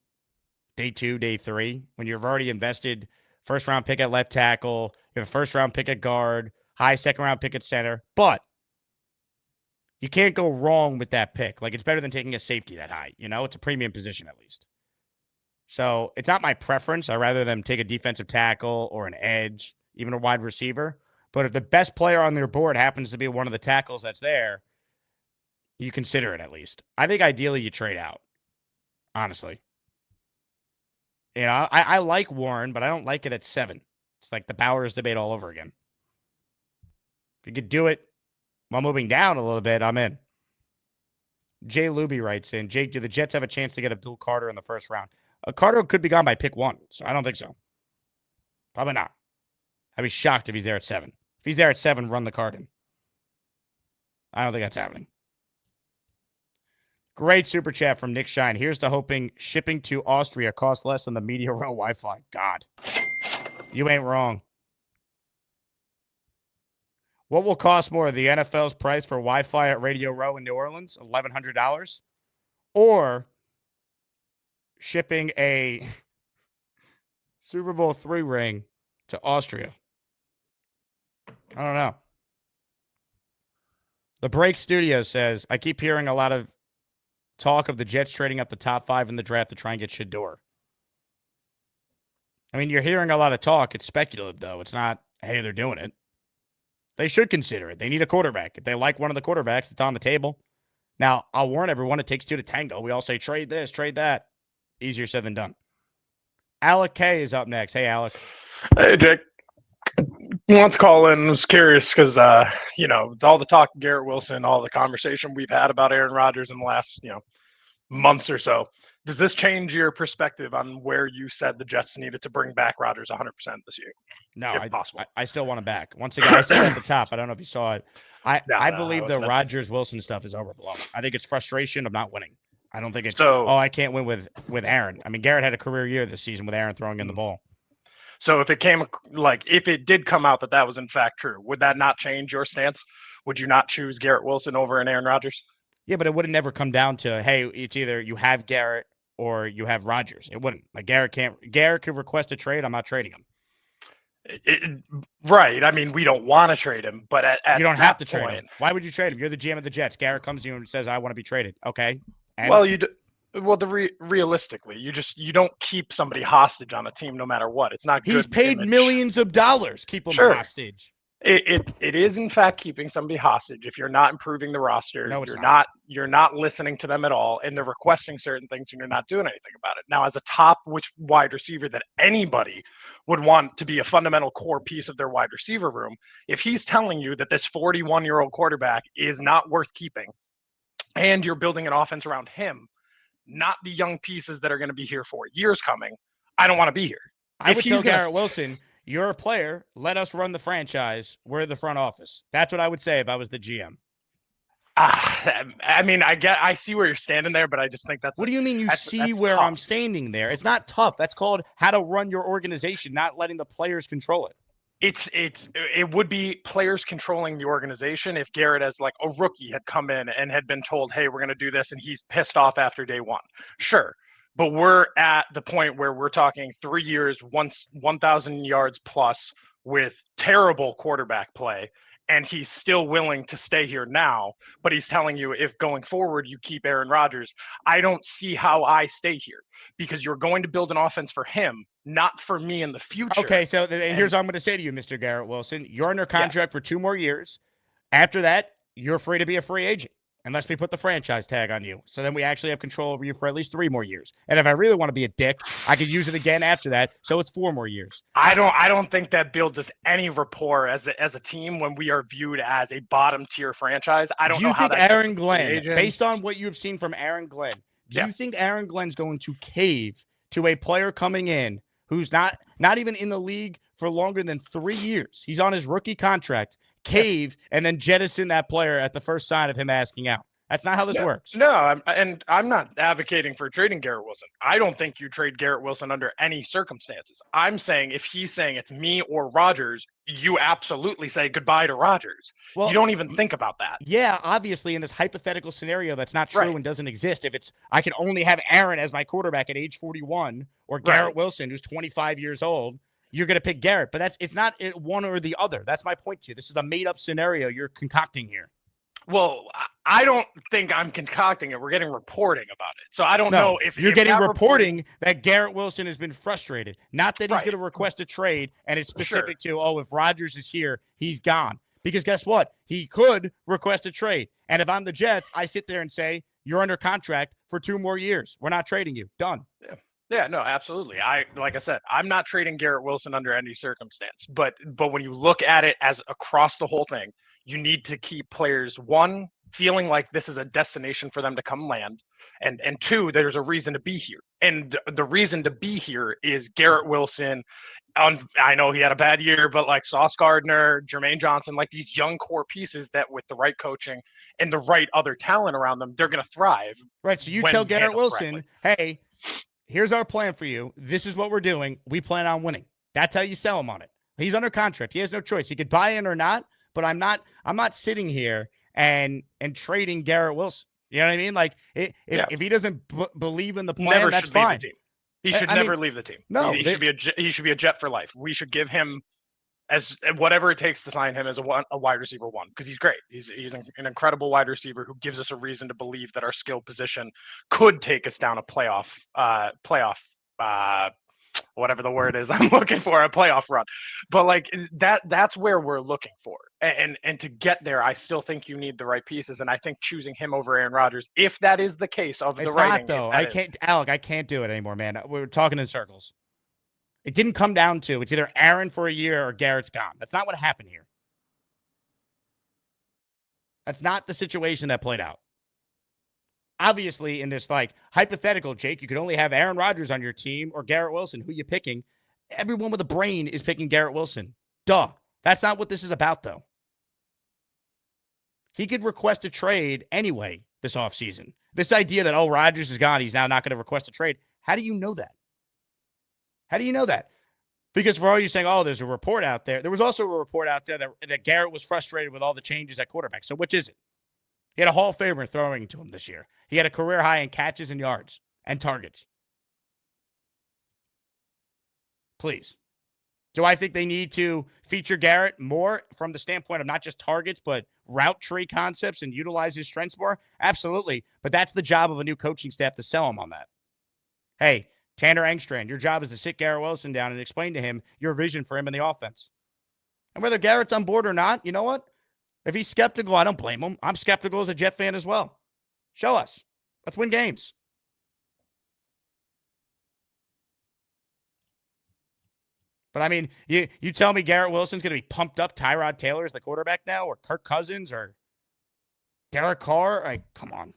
day 2, day 3, when you've already invested 1st-round pick at left tackle, you have a 1st-round pick at guard, high 2nd-round pick at center. But you can't go wrong with that pick. It's better than taking a safety that high. It's a premium position at least. So it's not my preference. I'd rather them take a defensive tackle or an edge, even a wide receiver. But if the best player on their board happens to be one of the tackles that's there, you consider it at least. I think ideally you trade out, honestly. I like Warren, but I don't like it at 7. It's like the Bowers debate all over again. If you could do it while moving down a little bit, I'm in. Jay Luby writes in, Jake, do the Jets have a chance to get Abdul Carter in the 1st round? Carter could be gone by pick 1, so I don't think so. Probably not. I'd be shocked if he's there at 7. If he's there at 7, run the card in. I don't think that's happening. Great super chat from Nick Shine. Here's to hoping shipping to Austria costs less than the Media Row Wi-Fi. God, you ain't wrong. What will cost more, the NFL's price for Wi-Fi at Radio Row in New Orleans, $1,100, or shipping a Super Bowl III ring to Austria? I don't know. The Break Studio says, I keep hearing a lot of talk of the Jets trading up the top 5 in the draft to try and get Shador. I mean, you're hearing a lot of talk. It's speculative, though. It's not, hey, they're doing it. They should consider it. They need a quarterback. If they like one of the quarterbacks, it's on the table. Now, I'll warn everyone, it takes 2 to tango. We all say, trade this, trade that. Easier said than done. Alec K is up next. Hey, Alec. Hey, Jake. Want to call in. I was curious because, all the talk of Garrett Wilson, all the conversation we've had about Aaron Rodgers in the last, months or so. Does this change your perspective on where you said the Jets needed to bring back Rodgers 100% this year? No, if possible. I still want him back. Once again, I said at the top, I don't know if you saw it. I believe the wasn't. Rodgers-Wilson stuff is overblown. I think it's frustration of not winning. I don't think it's, So- I can't win with Aaron. I mean, Garrett had a career year this season with Aaron throwing in the ball. So if it did come out that was in fact true, would that not change your stance? Would you not choose Garrett Wilson over an Aaron Rodgers? Yeah, but it would have never come down to, hey, it's either you have Garrett or you have Rodgers. It wouldn't. Like Garrett could request a trade. I'm not trading him. Right. I mean, we don't want to trade him, but at you don't that have to trade point, him. Why would you trade him? You're the GM of the Jets. Garrett comes to you and says, I want to be traded. Okay. And realistically, you don't keep somebody hostage on a team no matter what. It's not good. He's paid image. millions of dollars. Keep him Sure. hostage. It is in fact keeping somebody hostage if you're not improving the roster. No, it's you're not listening to them at all, and they're requesting certain things and you're not doing anything about it. Now, as a top wide receiver that anybody would want to be a fundamental core piece of their wide receiver room, if he's telling you that this 41-year-old quarterback is not worth keeping, and you're building an offense around him, not the young pieces that are going to be here for years coming, I don't want to be here. I would tell Garrett Wilson, you're a player. Let us run the franchise. We're the front office. That's what I would say if I was the GM. I mean, I see where you're standing there, but I just think that's. What do you mean that's where tough. I'm standing there? It's not tough. That's called how to run your organization, not letting the players control it. It would be players controlling the organization if Garrett, as like a rookie, had come in and had been told, hey, we're going to do this, and he's pissed off after day one. Sure. But we're at the point where we're talking 3 years, 1,000 yards plus with terrible quarterback play, and he's still willing to stay here now. But he's telling you if going forward you keep Aaron Rodgers, I don't see how I stay here because you're going to build an offense for him, not for me in the future. Okay, so here's what I'm going to say to you, Mr. Garrett Wilson. You're under contract for 2 more years. After that, you're free to be a free agent. Unless we put the franchise tag on you. So then we actually have control over you for at least 3 more years. And if I really want to be a dick, I could use it again after that. So it's 4 more years. I don't think that builds us any rapport as a team when we are viewed as a bottom tier franchise. I don't know how that. Do you think Aaron Glenn, based on what you've seen from Aaron Glenn, do you think Aaron Glenn's going to cave to a player coming in who's not even in the league for longer than 3 years? He's on his rookie contract. Cave and then jettison that player at the first sign of him asking out. That's not how this works. No, I'm not advocating for trading Garrett Wilson. I don't think you trade Garrett Wilson under any circumstances. I'm saying if he's saying it's me or Rodgers, you absolutely say goodbye to Rodgers. Well, you don't even think about that. Yeah, obviously in this hypothetical scenario that's not true and doesn't exist. If it's I can only have Aaron as my quarterback at age 41 or Garrett Wilson who's 25 years old, you're going to pick Garrett, but it's not one or the other. That's my point to you. This is a made-up scenario you're concocting here. Well, I don't think I'm concocting it. We're getting reporting about it. So I don't know if you're getting reporting that Garrett Wilson has been frustrated. Not that he's going to request a trade and it's specific to, if Rodgers is here, he's gone. Because guess what? He could request a trade. And if I'm the Jets, I sit there and say, you're under contract for 2 more years. We're not trading you. Done. Yeah, no, absolutely. Like I said, I'm not trading Garrett Wilson under any circumstance. But when you look at it as across the whole thing, you need to keep players, 1, feeling like this is a destination for them to come land, and 2, there's a reason to be here. And the reason to be here is Garrett Wilson. I know he had a bad year, but like Sauce Gardner, Jermaine Johnson, like these young core pieces that with the right coaching and the right other talent around them, they're going to thrive. Right. So you tell Garrett Wilson, hey, here's our plan for you. This is what we're doing. We plan on winning. That's how you sell him on it. He's under contract. He has no choice. He could buy in or not, but I'm not sitting here and trading Garrett Wilson. You know what I mean? Like if he doesn't believe in the plan, that's fine. He should never leave the team. No, he should be a Jet for life. We should give him as whatever it takes to sign him as a wide receiver 1, because he's great. He's an incredible wide receiver who gives us a reason to believe that our skill position could take us down a playoff whatever the word is I'm looking for, a playoff run. But like that's where we're looking for. And to get there, I still think you need the right pieces. And I think choosing him over Aaron Rodgers, if that is the case of the writing. It's not, though. I can't do it anymore, man. We're talking in circles. It didn't come down to it's either Aaron for a year or Garrett's gone. That's not what happened here. That's not the situation that played out. Obviously, in this like hypothetical, Jake, you could only have Aaron Rodgers on your team or Garrett Wilson. Who are you picking? Everyone with a brain is picking Garrett Wilson. Duh. That's not what this is about, though. He could request a trade anyway this offseason. This idea that, oh, Rodgers is gone, he's now not going to request a trade. How do you know that? How do you know that? Because for all you saying, oh, there's a report out there. There was also a report out there that Garrett was frustrated with all the changes at quarterback. So which is it? He had a Hall of Famer throwing to him this year. He had a career high in catches and yards and targets. Please. Do I think they need to feature Garrett more from the standpoint of not just targets, but route tree concepts and utilize his strengths more? Absolutely. But that's the job of a new coaching staff to sell him on that. Hey, Tanner Engstrand, your job is to sit Garrett Wilson down and explain to him your vision for him in the offense. And whether Garrett's on board or not, you know what? If he's skeptical, I don't blame him. I'm skeptical as a Jet fan as well. Show us. Let's win games. But, I mean, you tell me Garrett Wilson's going to be pumped up Tyrod Taylor as the quarterback now, or Kirk Cousins, or Derek Carr? Like, come on.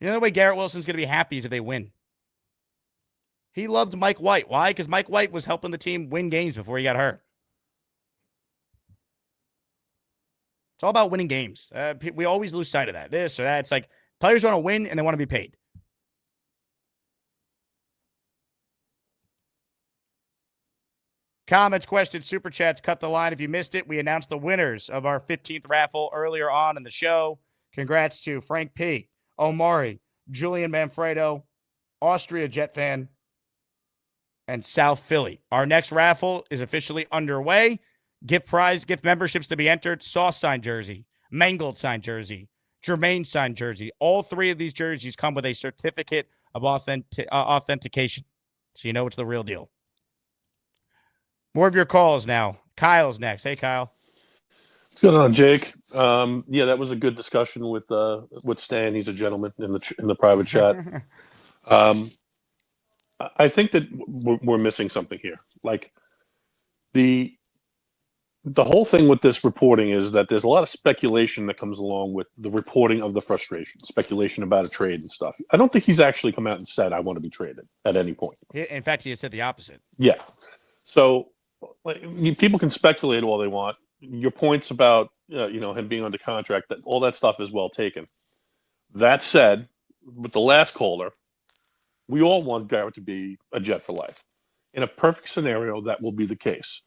The only way Garrett Wilson's going to be happy is if they win. He loved Mike White. Why? Because Mike White was helping the team win games before he got hurt. It's all about winning games. We always lose sight of that. This or that. It's like players want to win and they want to be paid. Comments, questions, super chats, cut the line. If you missed it, we announced the winners of our 15th raffle earlier on in the show. Congrats to Frank P., Omari, Julian Manfredo, Austria Jet fan, and South Philly. Our next raffle is officially underway. Gift memberships to be entered. Sauce signed jersey, Mangold signed jersey, Jermaine signed jersey. All three of these jerseys come with a certificate of authentication. So you know it's the real deal. More of your calls now. Kyle's next. Hey, Kyle. What's going on, Jake? Yeah, that was a good discussion with Stan. He's a gentleman in the private chat. I think that we're missing something here. Like the whole thing with this reporting is that there's a lot of speculation that comes along with the reporting of the frustration, speculation about a trade and stuff. I don't think he's actually come out and said, I want to be traded at any point. In fact, he has said the opposite. Yeah. So people can speculate all they want. Your points about him being under contract, that all that stuff is well taken. That said, with the last caller, we all want Garrett to be a Jet for life. In a perfect scenario, that will be the case.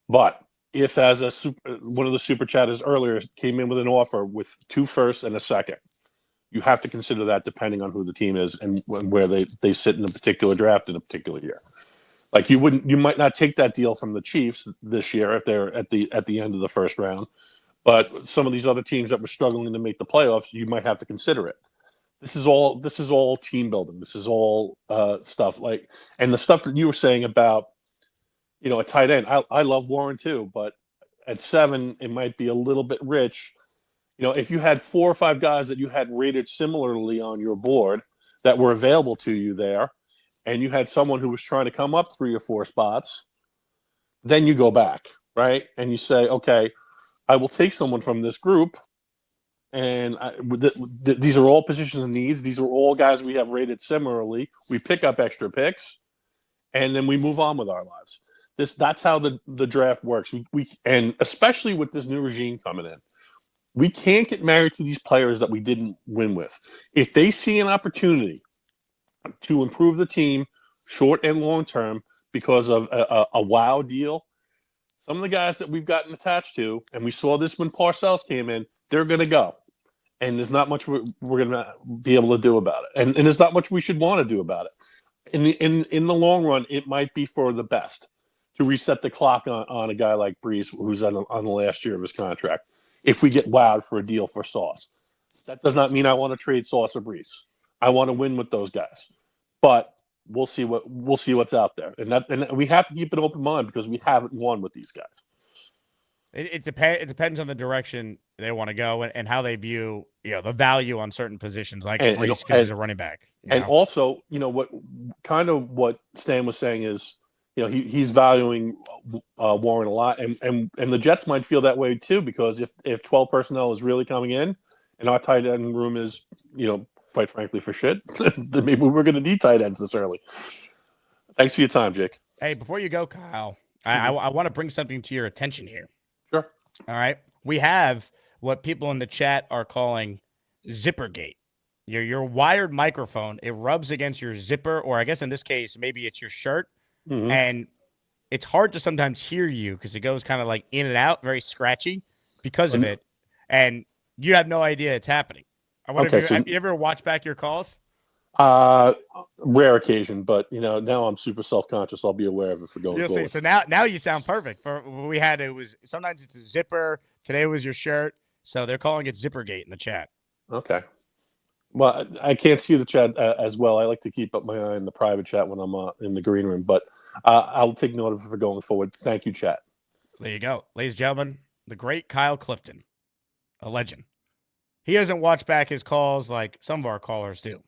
But if, as one of the super chatters earlier came in with an offer with 2 firsts and a second, you have to consider that depending on who the team is and where they sit in a particular draft in a particular year. Like you might not take that deal from the Chiefs this year if they're at the end of the first round, but some of these other teams that were struggling to make the playoffs, you might have to consider it. This is all team building. This is all stuff like, and the stuff that you were saying about, a tight end. I love Warren too, but at 7, it might be a little bit rich. If you had 4 or 5 guys that you had rated similarly on your board that were available to you there, and you had someone who was trying to come up 3 or 4 spots, then you go back, right? And you say, okay, I will take someone from this group, and these are all positions and needs. These are all guys we have rated similarly. We pick up extra picks, and then we move on with our lives. That's how the draft works. And especially with this new regime coming in, we can't get married to these players that we didn't win with. If they see an opportunity to improve the team short and long term because of a wow deal, some of the guys that we've gotten attached to, and we saw this when Parcells came in, they're going to go. And there's not much we're going to be able to do about it. And there's not much we should want to do about it. In the long run, it might be for the best to reset the clock on a guy like Brees, who's on the last year of his contract, if we get wowed for a deal for Sauce. That does not mean I want to trade Sauce or Brees. I want to win with those guys, but we'll see what's out there, and we have to keep an open mind because we haven't won with these guys. It depends on the direction they want to go and how they view the value on certain positions, like Reese because he's a running back. And also, what Stan was saying is, he's valuing Warren a lot, and the Jets might feel that way too, because if 12 personnel is really coming in, and our tight end room is, quite frankly, for shit, then maybe we're going to need tight ends this early. Thanks for your time, Jake. Hey, before you go, Kyle, I want to bring something to your attention here. Sure. All right. We have what people in the chat are calling Zippergate. Your wired microphone, it rubs against your zipper, or I guess in this case, maybe it's your shirt. Mm-hmm. And it's hard to sometimes hear you because it goes kind of like in and out, very scratchy because of it. And you have no idea it's happening. I wonder have you ever watched back your calls? Rare occasion, but now I'm super self-conscious. I'll be aware of it for going forward. So now you sound perfect. Sometimes it's a zipper. Today was your shirt. So they're calling it Zippergate in the chat. Okay. Well, I can't see the chat as well. I like to keep up my eye on the private chat when I'm in the green room, but I'll take note of it for going forward. Thank you, chat. There you go. Ladies and gentlemen, the great Kyle Clifton, a legend. He doesn't watch back his calls like some of our callers do,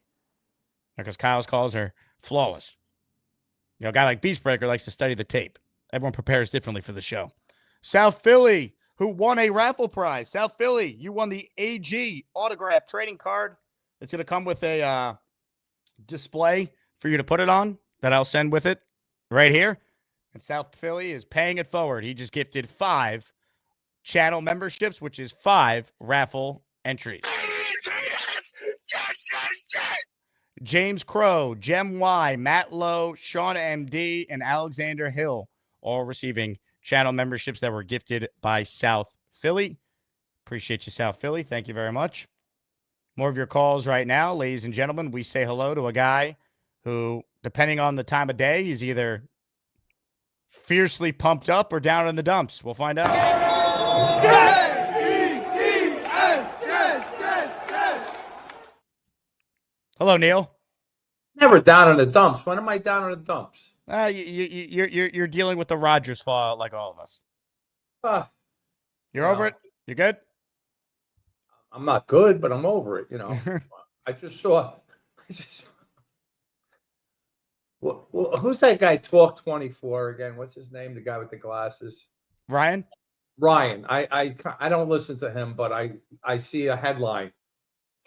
because Kyle's calls are flawless. A guy like Beastbreaker likes to study the tape. Everyone prepares differently for the show. South Philly, who won a raffle prize. South Philly, you won the AG autograph trading card. It's going to come with a display for you to put it on that I'll send with it right here. And South Philly is paying it forward. He just gifted 5 channel memberships, which is 5 raffle entries. James Crow, Jem Y, Matt Lowe, Sean MD, and Alexander Hill all receiving channel memberships that were gifted by South Philly. Appreciate you, South Philly. Thank you very much. More of your calls right now, ladies and gentlemen. We say hello to a guy who, depending on the time of day, he's either fiercely pumped up or down in the dumps. We'll find out. Hello, Neil. Never down in the dumps. When am I down in the dumps? You're dealing with the Rodgers fallout like all of us. You're over it? You good? I'm not good, but I'm over it. I just saw. Well, who's that guy? Talk 24 again. What's his name? The guy with the glasses. Ryan. I don't listen to him, but I see a headline: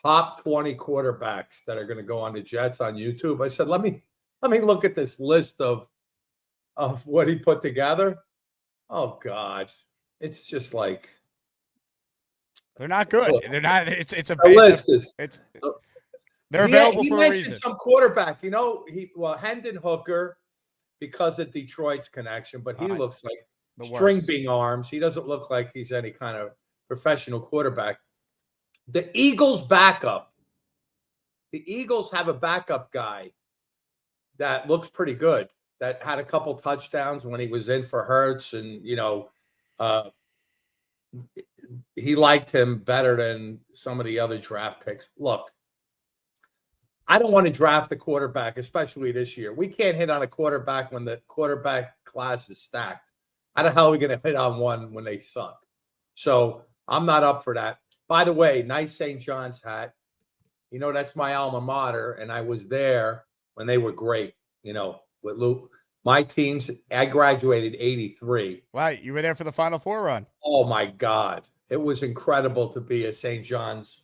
top 20 quarterbacks that are going to go on the Jets on YouTube. I said, let me look at this list of what he put together. Oh God, it's just like. They're not good. They're not. It's a list. They're available he for a mentioned reason. some quarterback. Hendon Hooker because of Detroit's connection, but he looks like string bean arms. He doesn't look like he's any kind of professional quarterback. The Eagles backup. The Eagles have a backup guy that looks pretty good. That had a couple touchdowns when he was in for Hurts, and he liked him better than some of the other draft picks. Look, I don't want to draft a quarterback, especially this year. We can't hit on a quarterback when the quarterback class is stacked. How the hell are we going to hit on one when they suck? So I'm not up for that. By the way, nice St. John's hat. That's my alma mater, and I was there when they were great, with Luke. My teams, I graduated 83. Wow, you were there for the Final Four run. Oh, my God. It was incredible to be a St. John's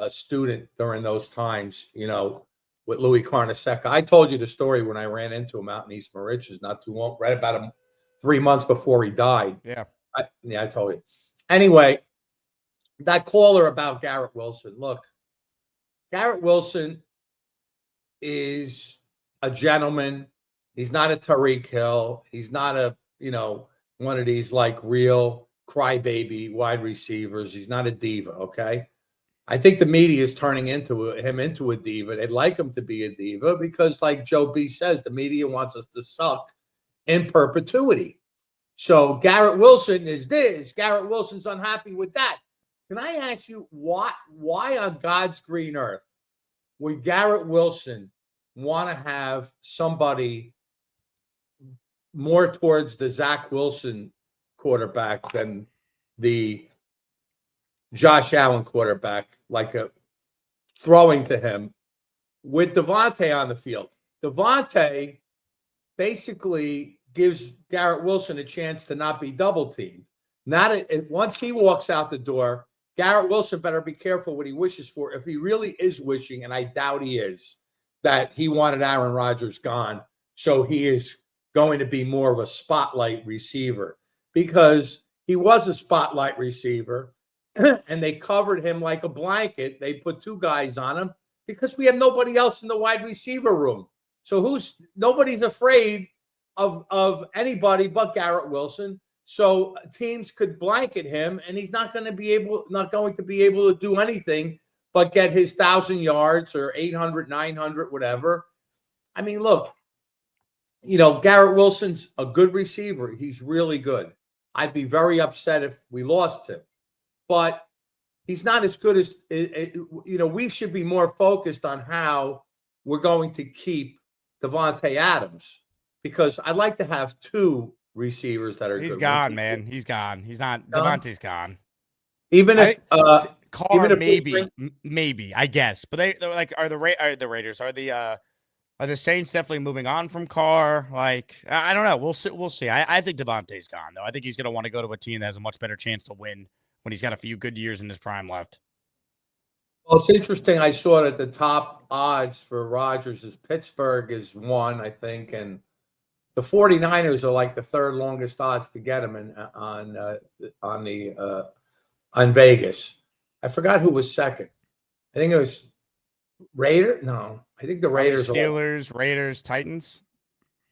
student during those times, with Louis Carnesecca. I told you the story when I ran into him out in East Moriches not too long, right about 3 months before he died. Yeah. I told you. Anyway, that caller about Garrett Wilson. Look, Garrett Wilson is a gentleman. He's not a Tariq Hill. He's not a, one of these like real crybaby wide receivers. He's not a diva, okay? I think the media is turning him into a diva. They'd like him to be a diva because, like Joe B says, the media wants us to suck in perpetuity. So Garrett Wilson is this. Garrett Wilson's unhappy with that. Can I ask you why on God's green earth would Garrett Wilson want to have somebody more towards the Zach Wilson quarterback than the Josh Allen quarterback, like a throwing to him with Devontae on the field. Devontae basically gives Garrett Wilson a chance to not be double teamed. Once he walks out the door, Garrett Wilson better be careful what he wishes for. If he really is wishing, and I doubt he is, that he wanted Aaron Rodgers gone, so he is going to be more of a spotlight receiver, because he was a spotlight receiver and they covered him like a blanket. They put 2 guys on him because we have nobody else in the wide receiver room. So nobody's afraid of anybody but Garrett Wilson. So teams could blanket him, and he's not going to be able to do anything but get his 1,000 yards or 800, 900, whatever. I mean, look, Garrett Wilson's a good receiver. He's really good. I'd be very upset if we lost him, but he's not as good as, we should be more focused on how we're going to keep Devontae Adams, because I'd like to have 2 receivers that are good. He's gone, man. He's gone. He's not. Devontae's gone. Even if Carr, maybe, I guess. But they're like, are the Raiders, are the Saints definitely moving on from Carr? Like, I don't know. We'll see. I think Devontae's gone, though. I think he's going to want to go to a team that has a much better chance to win when he's got a few good years in his prime left. Well, it's interesting. I saw that the top odds for Rodgers is Pittsburgh is 1, I think, and the 49ers are like the 3rd longest odds to get him on Vegas. I forgot who was 2nd. I think it was Raiders. No, I think the Raiders. Steelers, Raiders, Titans.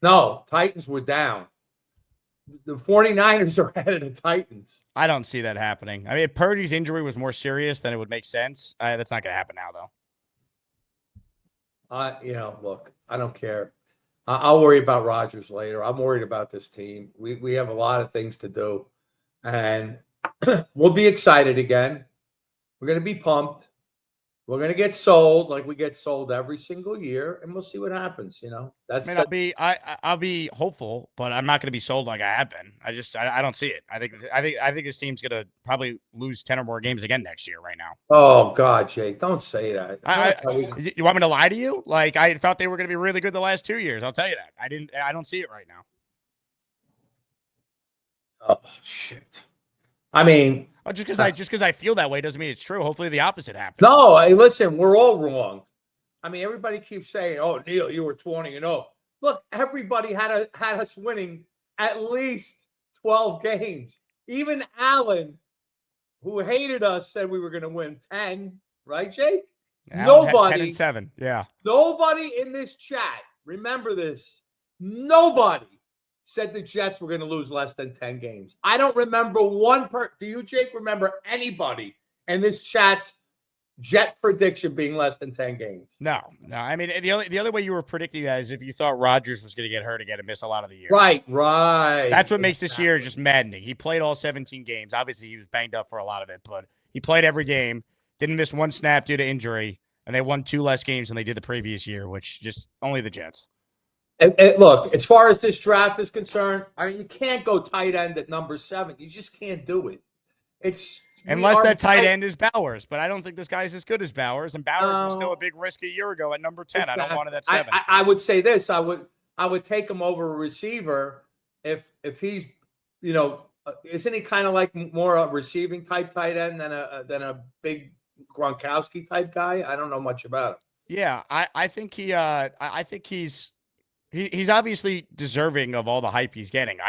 No, Titans were down. The 49ers are ahead of the Titans. I don't see that happening. I mean, if Purdy's injury was more serious, then it would make sense. That's not going to happen now, though. Look, I don't care. I'll worry about Rodgers later. I'm worried about this team. We have a lot of things to do, and we'll be excited again. We're going to be pumped. We're going to get sold like we get sold every single year, and we'll see what happens. I'll be hopeful, but I'm not going to be sold like I have been. I don't see it. I think this team's going to probably lose 10 or more games again next year right now. Oh God, Jake, don't say that. You want me to lie to you? Like, I thought they were going to be really good the last 2 years. I'll tell you that. I don't see it right now. Oh shit. I mean, just because I feel that way doesn't mean it's true. Hopefully the opposite happens. No, hey, listen, we're all wrong. I mean, everybody keeps saying, "Oh, Neil, you were 20-0." Look, everybody had us winning at least 12 games. Even Allen, who hated us, said we were going to win 10. Right, Jake? Nobody. 10 and 7. Yeah. Nobody in this chat, remember this. Nobody said the Jets were going to lose less than 10 games. I don't remember do you, Jake, remember anybody in this chat's Jet prediction being less than 10 games? No. I mean, the other way you were predicting that is if you thought Rodgers was going to get hurt again and miss a lot of the year. Right. That's what makes this year just maddening. He played all 17 games. Obviously, he was banged up for a lot of it, but he played every game, didn't miss one snap due to injury, and they won 2 less games than they did the previous year, which just only the Jets. Look, as far as this draft is concerned, I mean, you can't go tight end at number 7. You just can't do it. Unless that tight end is Bowers, but I don't think this guy's as good as Bowers, and Bowers was still a big risk a year ago at number 10. Exactly. I don't want it at 7. I would say this: I would take him over a receiver if he's, isn't he kind of like more a receiving type tight end than a big Gronkowski type guy? I don't know much about him. Yeah, I think he's obviously deserving of all the hype he's getting.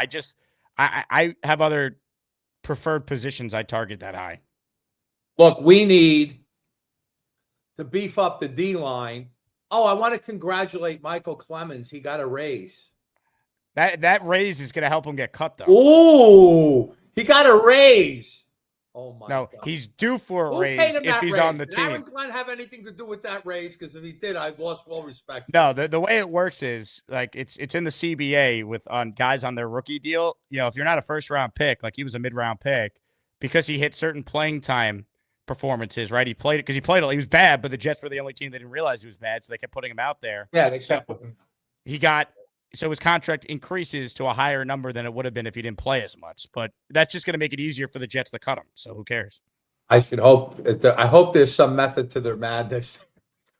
I have other preferred positions I target that high. Look, we need to beef up the D-line. Oh, I want to congratulate Michael Clemens. He got a raise. That raise is going to help him get cut, though. Oh, he got a raise. Oh, my God. He's due for a raise if he's on the team. Did Aaron Glenn have anything to do with that raise? Because if he did, I've lost all respect. No, the way it works is, like, it's in the CBA on guys on their rookie deal. If you're not a first-round pick, like he was a mid-round pick, because he hit certain playing time performances, right? He played it because he was bad, but the Jets were the only team that didn't realize he was bad, so they kept putting him out there. Yeah, they kept putting him. He got so his contract increases to a higher number than it would have been if he didn't play as much. But that's just going to make it easier for the Jets to cut him. So who cares? I hope there's some method to their madness.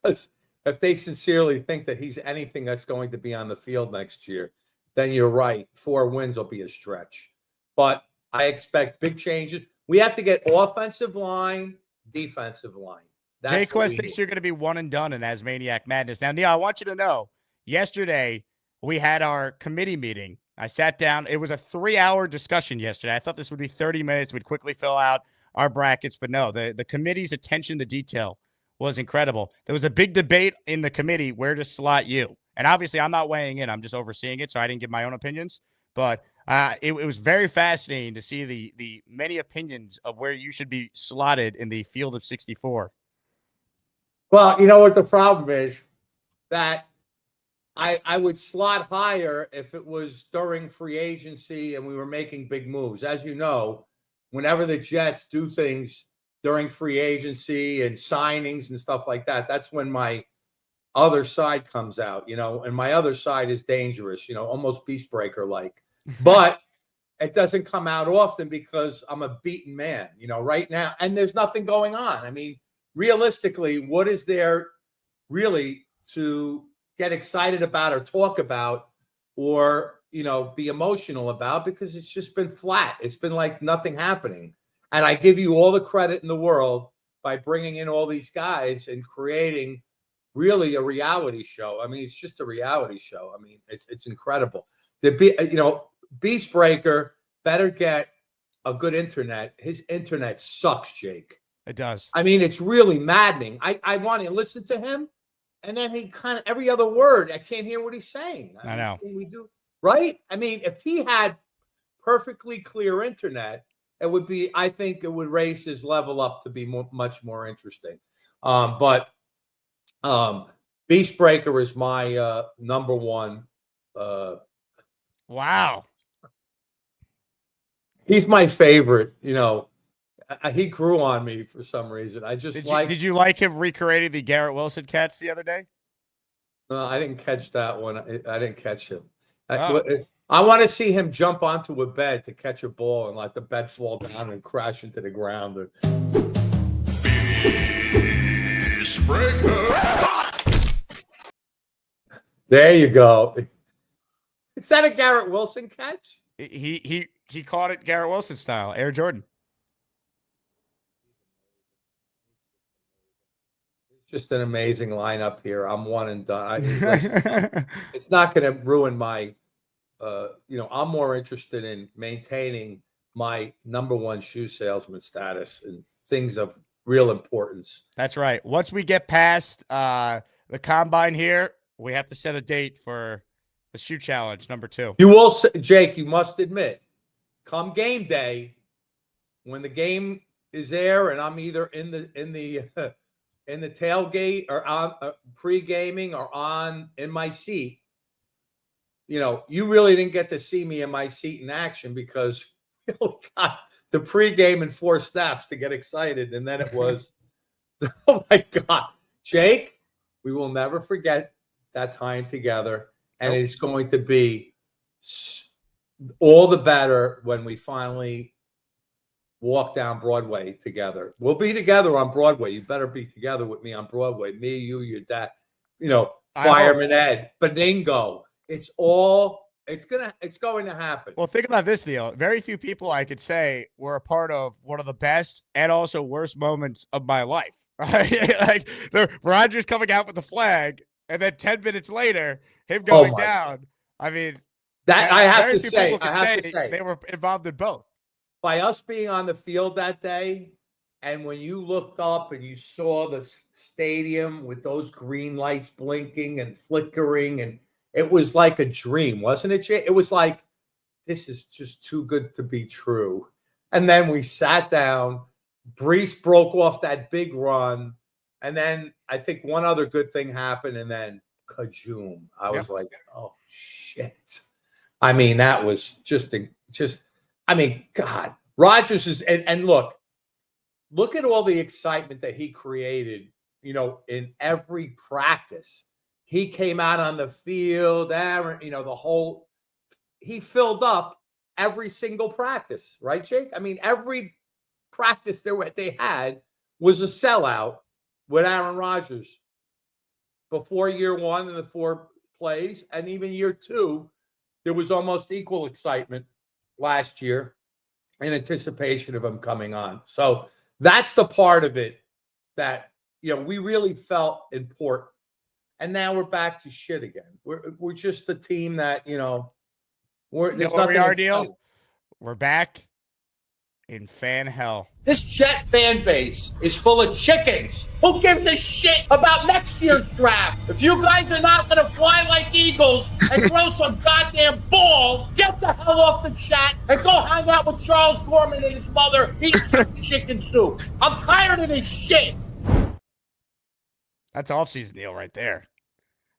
Because if they sincerely think that he's anything that's going to be on the field next year, then you're right. 4 wins will be a stretch. But I expect big changes. We have to get offensive line, defensive line. Jay Quest thinks you're going to be one and done in Asmaniac Madness. Now, Neil, I want you to know, yesterday we had our committee meeting. I sat down. It was a 3-hour discussion yesterday. I thought this would be 30 minutes. We'd quickly fill out our brackets, but no, the committee's attention to detail was incredible. There was a big debate in the committee where to slot you. And obviously, I'm not weighing in. I'm just overseeing it, so I didn't give my own opinions. But it was very fascinating to see the many opinions of where you should be slotted in the field of 64. Well, you know what the problem is? That I would slot higher if it was during free agency and we were making big moves. As you know, whenever the Jets do things during free agency and signings and stuff like that, that's when my other side comes out, and my other side is dangerous, almost Beast Breaker like. But it doesn't come out often because I'm a beaten man, right now. And there's nothing going on. I mean, realistically, what is there really to get excited about or talk about or, be emotional about? Because it's just been flat. It's been like nothing happening. And I give you all the credit in the world by bringing in all these guys and creating really a reality show. I mean, it's just a reality show. I mean, it's incredible. Beast Breaker better get a good internet. His internet sucks, Jake. It does. I mean, it's really maddening. I want to listen to him, and then he kind of every other word, I can't hear what he's saying. I know. We do, right? I mean, if he had perfectly clear internet, I think it would raise his level up to be much more interesting. But Beast Breaker is my number one. Wow. He's my favorite, he grew on me for some reason. I just Did you like him recreating the Garrett Wilson catch the other day? No, I didn't catch that one. I didn't catch him. Oh. I want to see him jump onto a bed to catch a ball and let the bed fall down and crash into the ground. Beast Breaker. There you go. Is that a Garrett Wilson catch? He caught it Garrett Wilson style, Air Jordan. Just an amazing lineup here. I'm one and done. It's not going to ruin my, I'm more interested in maintaining my number one shoe salesman status and things of real importance. That's right. Once we get past the combine here, we have to set a date for the shoe challenge number 2. You will, Jake, you must admit, come game day, when the game is there and I'm either in the tailgate or on pre-gaming or in my seat, you really didn't get to see me in my seat in action because we only got the pre-game and 4 snaps to get excited. And then it was, oh my God, Jake, we will never forget that time together. And it's going to be all the better when we finally walk down Broadway together. We'll be together on Broadway. You better be together with me on Broadway. Me, you, your dad, Fireman Ed, Beningo. It's going to happen. Well, think about this, Theo. Very few people I could say were a part of one of the best and also worst moments of my life. Right? Like the Rodgers coming out with the flag, and then 10 minutes later, him going down. I mean, that I have to say, they were involved in both. By us being on the field that day, and when you looked up and you saw the stadium with those green lights blinking and flickering, and it was like a dream, wasn't it, Jay? It was like, this is just too good to be true. And then we sat down. Brees broke off that big run. And then I think one other good thing happened, and then kajoom. I was like, oh, shit. I mean, that was God. Rodgers is, and look at all the excitement that he created, in every practice. he came out on the field, Aaron, he filled up every single practice, right, Jake? I mean, every practice they had was a sellout with Aaron Rodgers before year one and the 4 plays. And even year 2, there was almost equal excitement last year in anticipation of him coming on. So that's the part of it that, we really felt important. And now we're back to shit again. We're just a team that, there's nothing we are, exciting. Deal? We're back in fan hell. This Jet fan base is full of chickens. Who gives a shit about next year's draft? If you guys are not going to fly like eagles and grow some goddamn balls, get the hell off the chat and go hang out with Charles Gorman and his mother eating some chicken soup. I'm tired of this shit. That's off-season deal right there.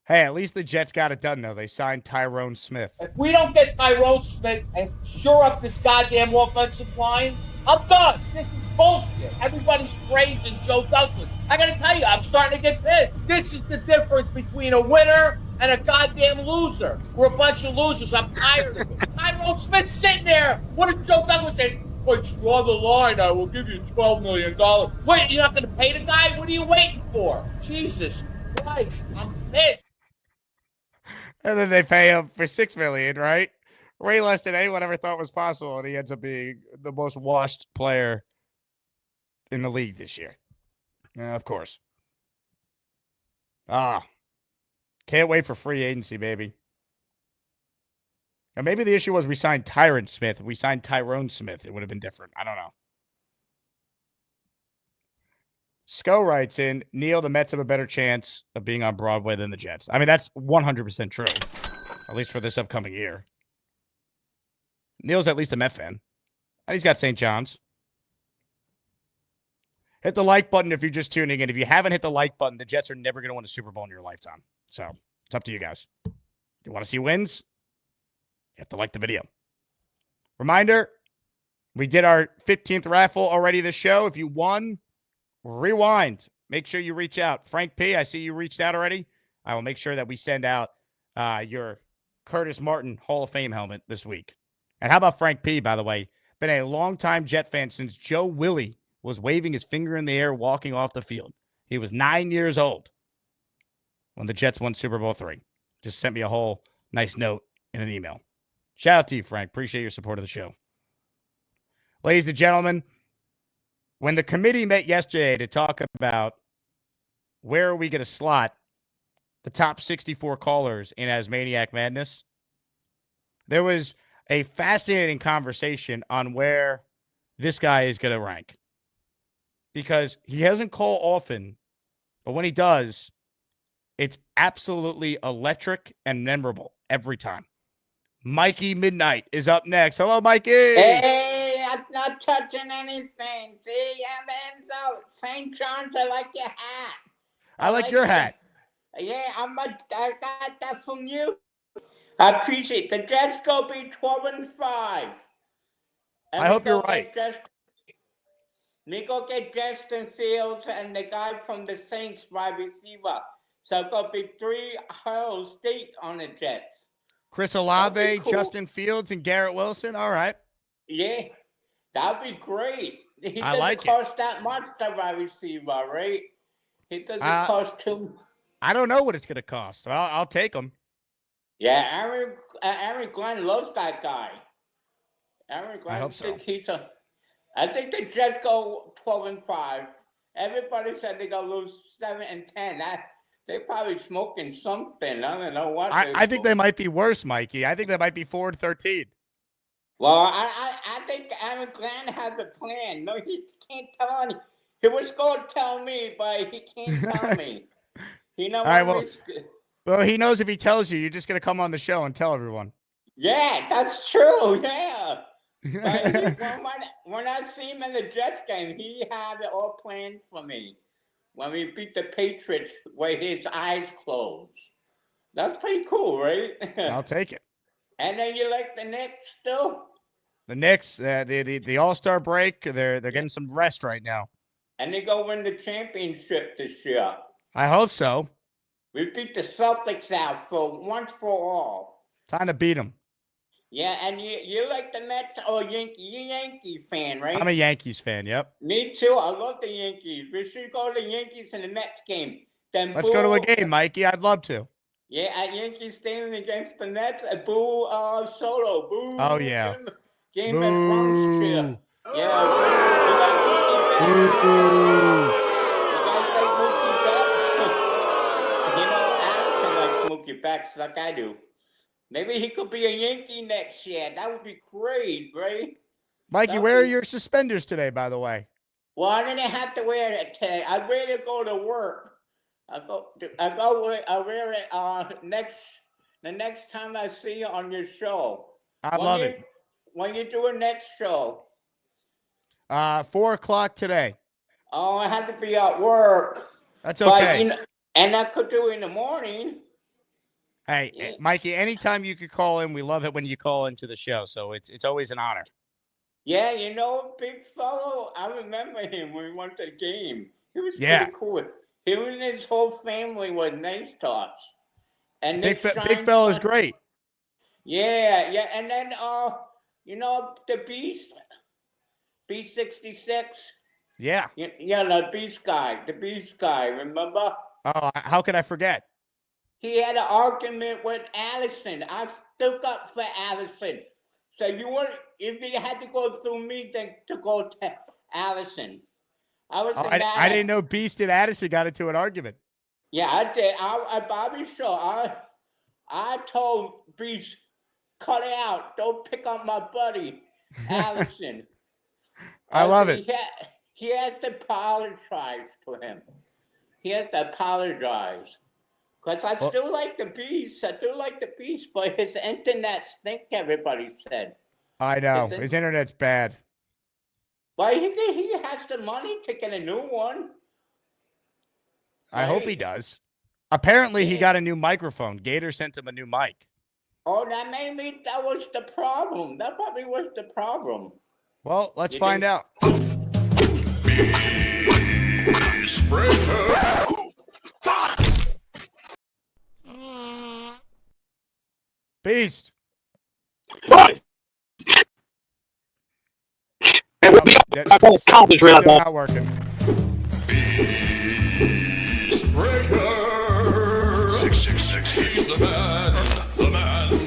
Hey, at least the Jets got it done, though. They signed Tyrone Smith. If we don't get Tyrone Smith and shore up this goddamn offensive line, I'm done. This is bullshit. Everybody's praising Joe Douglas. I got to tell you, I'm starting to get pissed. This is the difference between a winner and a goddamn loser. We're a bunch of losers. I'm tired of it. Tyrone Smith's sitting there. What does Joe Douglas say? But draw the line, I will give you $12 million. Wait, you're not going to pay the guy? What are you waiting for? Jesus Christ, I'm pissed. And then they pay him for $6 million, right? Way less than anyone ever thought was possible, and he ends up being the most washed player in the league this year. Yeah, of course. Can't wait for free agency, baby. And maybe the issue was we signed Tyron Smith. If we signed Tyrone Smith, it would have been different. I don't know. Sco writes in, Neil, the Mets have a better chance of being on Broadway than the Jets. I mean, that's 100% true, at least for this upcoming year. Neil's at least a Met fan. And he's got St. John's. Hit the like button if you're just tuning in. If you haven't hit the like button, the Jets are never going to win a Super Bowl in your lifetime. So it's up to you guys. You want to see wins? You have to like the video. Reminder, we did our 15th raffle already this show. If you won, rewind. Make sure you reach out. Frank P., I see you reached out already. I will make sure that we send out your Curtis Martin Hall of Fame helmet this week. And how about Frank P., by the way? Been a longtime Jet fan since Joe Willie was waving his finger in the air walking off the field. He was 9 years old when the Jets won Super Bowl III. Just sent me a whole nice note in an email. Shout out to you, Frank. Appreciate your support of the show. Ladies and gentlemen, when the committee met yesterday to talk about where are we going to slot the top 64 callers in Asmaniac Madness, there was a fascinating conversation on where this guy is going to rank. Because he doesn't call often, but when he does, it's absolutely electric and memorable every time. Mikey Midnight is up next. Hello, Mikey. Hey, I'm not touching anything. See, I'm Enzo. St. John's, I like your hat. I like your hat. Yeah, I got that from you. I appreciate it. The Jets go be 12-5. I hope you're right. They go get Justin Fields and the guy from the Saints wide receiver. So go be 3 Ohio State on the Jets. Chris Olave, cool. Justin Fields, and Garrett Wilson. All right. Yeah, that'd be great. He I like doesn't cost that much, the wide receiver, right? He doesn't cost too. I don't know what it's going to cost. I'll take him. Yeah, Aaron Glenn loves that guy. Aaron Glenn, I hope so. I think the Jets go 12-5. Everybody said they're going to lose 7-10. They're probably smoking something. I don't know what. I think they might be worse, Mikey. I think they might be 4-13. Well, I think Aaron Glenn has a plan. No, he can't tell me. He was going to tell me, but he can't tell me. You know what? Well, he knows if he tells you, you're just going to come on the show and tell everyone. Yeah, that's true. Yeah. But when I see him in the Jets game, he had it all planned for me. When we beat the Patriots with his eyes closed. That's pretty cool, right? I'll take it. And then you like the Knicks still? The Knicks, the All-Star break, they're getting some rest right now. And they go win the championship this year. I hope so. We beat the Celtics out for once for all. Time to beat them. Yeah, and you like the Mets or Yankee? You're a Yankee fan, right? I'm a Yankees fan. Yep. Me too. I love the Yankees. We should go to the Yankees and the Mets game. Then Let's go to a game, Mikey. I'd love to. Yeah, at Yankee Stadium against the Nets. Boo Solo. Boo. Oh, yeah. Game at Bronx Street. Yeah. You like Mookie Betts? You guys like Mookie Betts? You know, Allison likes Mookie Betts like I do. Maybe he could be a Yankee next year. That would be great, right? Mikey, where are your suspenders today, by the way? Well, I didn't have to wear it today. I'd rather go to work. I'll wear it the next time I see you on your show. I love it. When you do a next show? 4 o'clock today. Oh, I have to be at work. That's okay. But, you know, and I could do it in the morning. Hey, Mikey, anytime you could call in, we love it when you call into the show. So it's always an honor. Yeah, you know, big fellow. I remember him when we went to the game. He was pretty cool. Him and his whole family were nice tots. And Big fella is great. Yeah, and then you know the Beast, B66. Yeah. Yeah, the Beast guy. Remember? Oh, how could I forget? He had an argument with Allison. I stuck up for Allison. So if you had to go through me, then to go to Allison. I didn't know Beast and Addison got into an argument. Yeah, I did. At Bobby's show, I told Beast, cut it out. Don't pick on my buddy, Allison. I love it. He has to apologize to him. He has to apologize. Because I still like the Beast. I do like the Beast, but his internet stink, everybody said. I know. His internet's bad. But he has the money to get a new one. I hope he does. Apparently, he got a new microphone. Gator sent him a new mic. Oh, that was the problem. That probably was the problem. Well, let's find out. Beast. I don't count this right now. Not working. Breaker 666, he's the man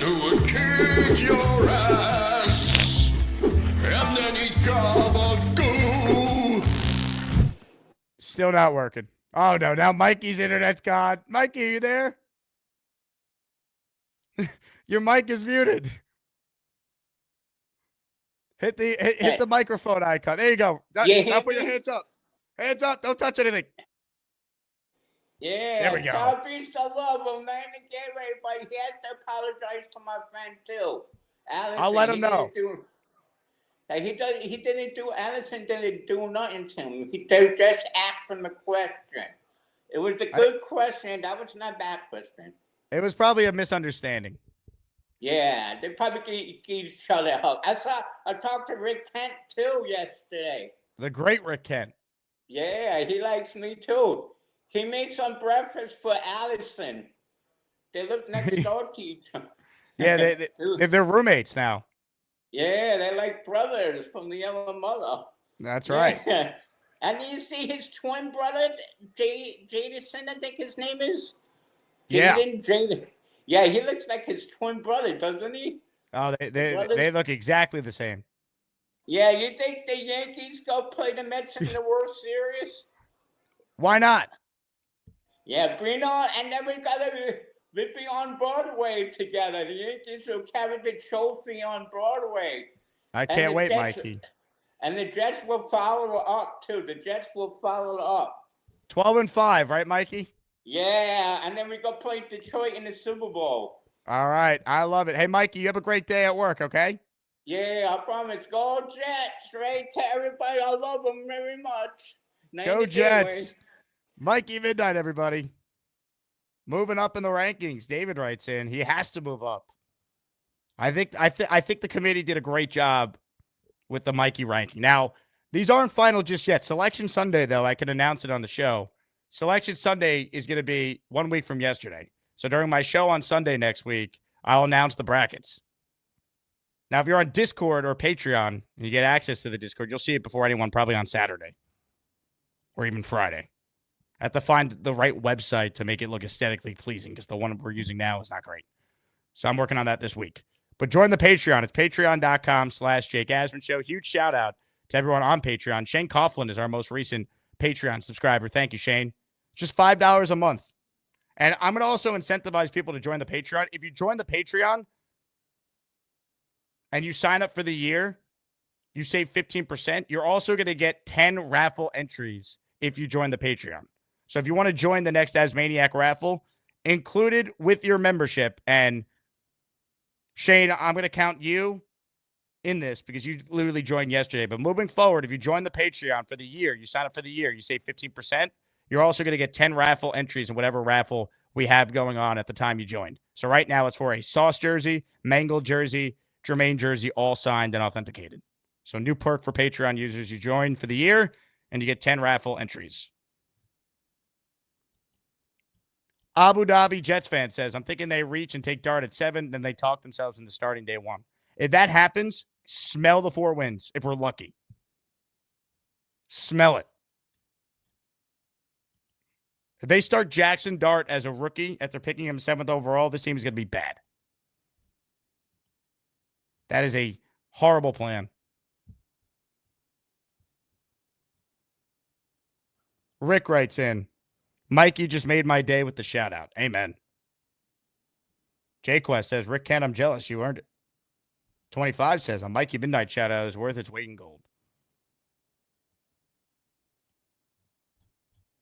who would kick your ass, and then he'd gobble. Still not working. Oh no! Now Mikey's internet's gone. Mikey, are you there? Your mic is muted. Hit the microphone icon. There you go. Now put your hands up. Hands up. Don't touch anything. Yeah, there we go. Tell Beast I love him, man. But he has to apologize to my friend too. Allison, I'll let him know. Allison didn't do nothing to him. He did just ask from the question. It was a good question. That was not a bad question. It was probably a misunderstanding. Yeah, they probably gave each other a hug. I talked to Rick Kent too yesterday. The great Rick Kent. Yeah, he likes me too. He made some breakfast for Allison. They live next door to each other. Yeah, they're roommates now. Yeah, they're like brothers from the Yellow Mother. That's right. Yeah. And you see his twin brother, Jadison, I think his name is? Yeah. Yeah, he looks like his twin brother, doesn't he? Oh, they look exactly the same. Yeah, you think the Yankees go play the Mets in the World Series? Why not? Yeah, bring on, and then we'll be on Broadway together. The Yankees will carry the trophy on Broadway. I can't wait, Mikey. And the Jets will follow up, too. The Jets will follow up. 12-5, right, Mikey? Yeah, and then we go play Detroit in the Super Bowl. All right. I love it. Hey, Mikey, you have a great day at work, okay? Yeah, I promise. Go Jets, right? To everybody, I love them very much. Go Jets. Mikey Midnight, everybody. Moving up in the rankings. David writes in, he has to move up. I think the committee did a great job with the Mikey ranking. Now, these aren't final just yet. Selection Sunday, though, I can announce it on the show. Selection Sunday is going to be 1 week from yesterday. So during my show on Sunday next week, I'll announce the brackets. Now, if you're on Discord or Patreon and you get access to the Discord, you'll see it before anyone, probably on Saturday or even Friday. I have to find the right website to make it look aesthetically pleasing because the one we're using now is not great. So I'm working on that this week. But join the Patreon. It's patreon.com/Jake Asman Show. Huge shout out to everyone on Patreon. Shane Coughlin is our most recent Patreon subscriber. Thank you, Shane. Just $5 a month. And I'm going to also incentivize people to join the Patreon. If you join the Patreon and you sign up for the year, you save 15%. You're also going to get 10 raffle entries if you join the Patreon. So if you want to join the next ASMANIAC Raffle, included with your membership, and Shane, I'm going to count you in this because you literally joined yesterday. But moving forward, if you join the Patreon for the year, you sign up for the year, you save 15%. You're also going to get 10 raffle entries in whatever raffle we have going on at the time you joined. So right now it's for a Sauce jersey, Mangle jersey, Jermaine jersey, all signed and authenticated. So new perk for Patreon users. You join for the year and you get 10 raffle entries. Abu Dhabi Jets fan says, I'm thinking they reach and take Dart at 7, then they talk themselves into starting day 1. If that happens, smell the 4 wins if we're lucky. Smell it. If they start Jackson Dart as a rookie after picking him 7th overall, this team is going to be bad. That is a horrible plan. Rick writes in, Mikey just made my day with the shout out. Amen. J-Quest says, Rick Kent, I'm jealous. You earned it. 25 says, a Mikey Midnight shout out is worth its weight in gold.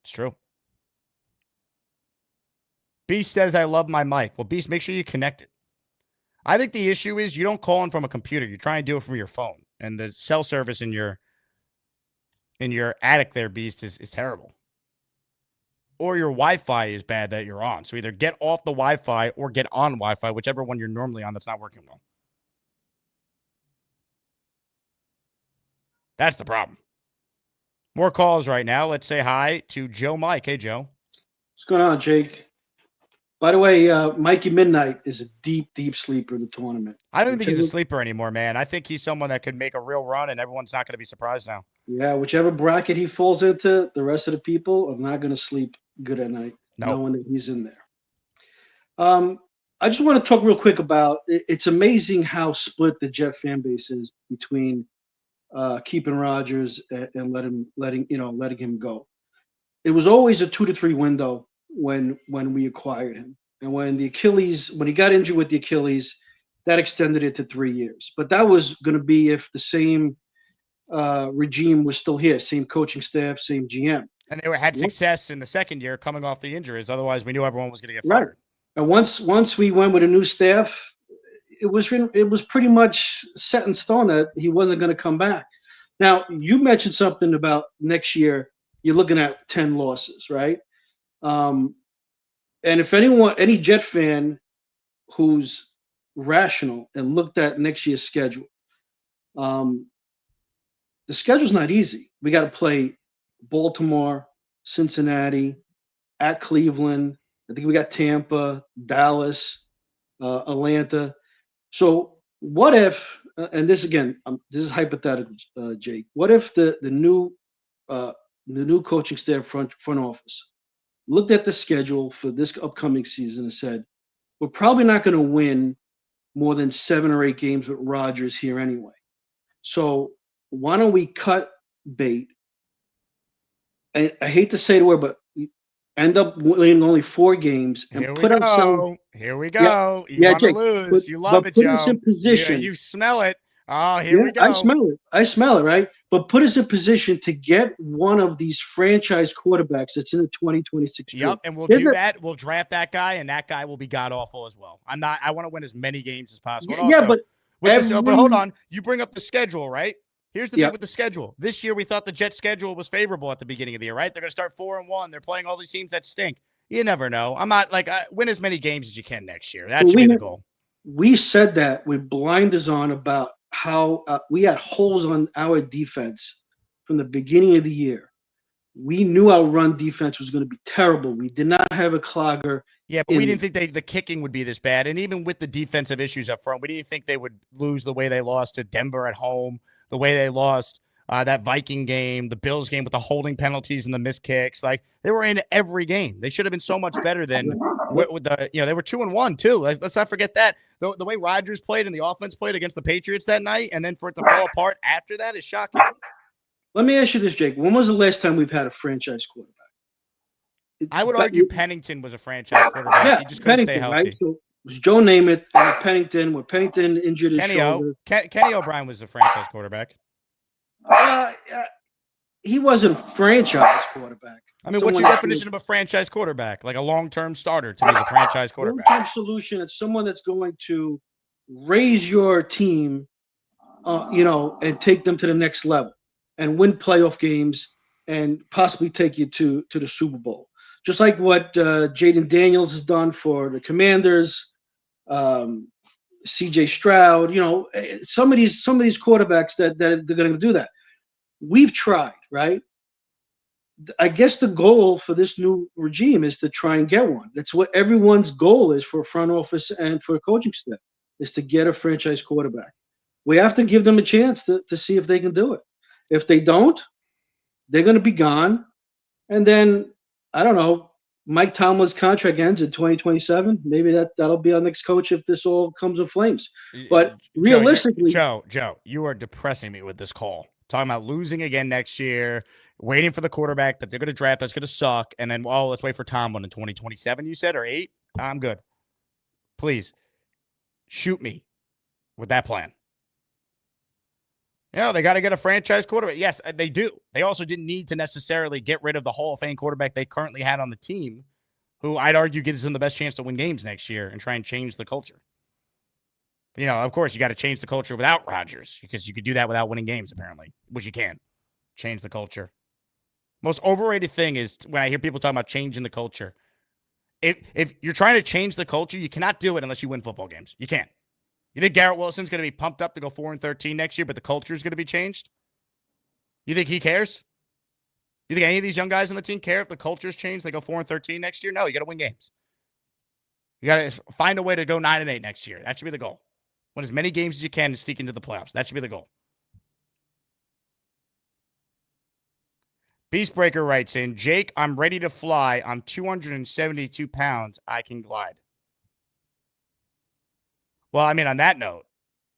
It's true. Beast says, I love my mic. Well, Beast, make sure you connect it. I think the issue is you don't call in from a computer. You try and do it from your phone. And the cell service in your attic there, Beast, is terrible. Or your Wi-Fi is bad that you're on. So either get off the Wi-Fi or get on Wi-Fi, whichever one you're normally on that's not working well. That's the problem. More calls right now. Let's say hi to Joe Mike. Hey, Joe. What's going on, Jake? By the way, Mikey Midnight is a deep, deep sleeper in the tournament. I don't think he's a sleeper anymore, man. I think he's someone that could make a real run, and everyone's not going to be surprised now. Yeah, whichever bracket he falls into, the rest of the people are not going to sleep good at night, knowing that he's in there. I just want to talk real quick about it's amazing how split the Jet fan base is between keeping Rodgers and letting him go. It was always a 2 to 3 window when we acquired him, and when he got injured with the Achilles, that extended it to 3 years. But that was going to be if the same regime was still here, same coaching staff, same GM. And they had success in the second year coming off the injuries. Otherwise, we knew everyone was going to get fired. Right. And once we went with a new staff, it was pretty much set in stone that he wasn't going to come back. Now, you mentioned something about next year. You're looking at 10 losses, right? And if any Jet fan who's rational and looked at next year's schedule, the schedule's not easy. We got to play Baltimore, Cincinnati, at Cleveland. I think we got Tampa, Dallas, Atlanta. So what if, and this again, this is hypothetical, Jake. What if the new coaching staff front office looked at the schedule for this upcoming season and said, we're probably not going to win more than 7 or 8 games with Rodgers here anyway. So why don't we cut bait? I hate to say the word, but we end up winning only 4 games and put ourselves. Here we go. You want to lose. You love it, Joe. You smell it. Oh, here we go. I smell it, right? But put us in position to get one of these franchise quarterbacks that's in the 2026 Yep, and we'll do that. We'll draft that guy, and that guy will be god-awful as well. I want to win as many games as possible. Yeah, but hold on. You bring up the schedule, right? Here's the thing with the schedule. This year, we thought the Jets' schedule was favorable at the beginning of the year, right? They're going to start 4-1. They're playing all these teams that stink. You never know. I'm not win as many games as you can next year. That should be the goal. We said that with blinders on about how we had holes on our defense from the beginning of the year. we knew our run defense was going to be terrible. We did not have a clogger. Yeah, but we didn't think the kicking would be this bad. And even with the defensive issues up front, we didn't think they would lose the way they lost to Denver at home, the way they lost that Viking game, the Bills game with the holding penalties and the missed kicks. Like, they were in every game. They should have been so much better than with the, they were 2-1 too. Let's not forget that. The way Rodgers played and the offense played against the Patriots that night, and then for it to fall apart after that is shocking. Let me ask you this, Jake. When was the last time we've had a franchise quarterback? I would argue Pennington was a franchise quarterback. Yeah, He just couldn't stay Pennington, healthy. right? So it was Joe Namath, Pennington. When Pennington injured his shoulder, Kenny O'Brien was the franchise quarterback. he wasn't a franchise quarterback. I mean, what's your definition of a franchise quarterback? Like a long-term starter to me is a franchise quarterback. Long-term solution is someone that's going to raise your team, and take them to the next level and win playoff games and possibly take you to the Super Bowl. Just like what Jaden Daniels has done for the Commanders, CJ Stroud, some of these quarterbacks that they're going to do that. We've tried, right? I guess the goal for this new regime is to try and get one. That's what everyone's goal is for front office and for coaching staff, is to get a franchise quarterback. We have to give them a chance to see if they can do it. If they don't, they're going to be gone. And then, I don't know, Mike Tomlin's contract ends in 2027. Maybe that'll be our next coach if this all comes in flames. But realistically, Joe, you are depressing me with this call. Talking about losing again next year, waiting for the quarterback that they're going to draft that's going to suck, and then, let's wait for Tomlin in 2027, you said, or 8? I'm good. Please, shoot me with that plan. They got to get a franchise quarterback. Yes, they do. They also didn't need to necessarily get rid of the Hall of Fame quarterback they currently had on the team, who I'd argue gives them the best chance to win games next year and try and change the culture. Of course, you got to change the culture without Rodgers, because you could do that without winning games, apparently, which you can. Change the culture. Most overrated thing is when I hear people talking about changing the culture. If you're trying to change the culture, you cannot do it unless you win football games. You can't. You think Garrett Wilson's going to be pumped up to go 4-13 next year, but the culture is going to be changed? You think he cares? You think any of these young guys on the team care if the culture's changed? They go 4-13 next year? No, you got to win games. You got to find a way to go 9-8 next year. That should be the goal. Win as many games as you can to sneak into the playoffs. That should be the goal. Beastbreaker writes in, Jake, I'm ready to fly. I'm 272 pounds. I can glide. Well, I mean, on that note,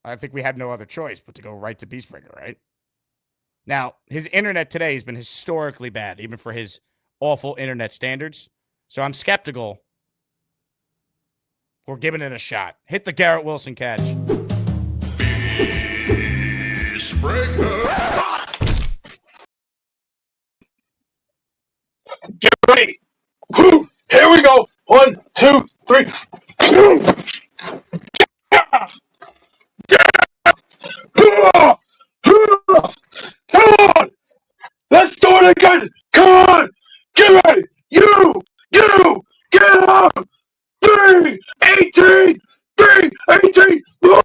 I think we have no other choice but to go right to Beastbreaker, right? Now, his internet today has been historically bad, even for his awful internet standards. So I'm skeptical. We're giving it a shot. Hit the Garrett Wilson catch. Get ready. Whew. Here we go. 1, 2, 3. Come on. Let's do it again. Come on. Get ready. You. Get up. 3, 18. 3, 18. Boom.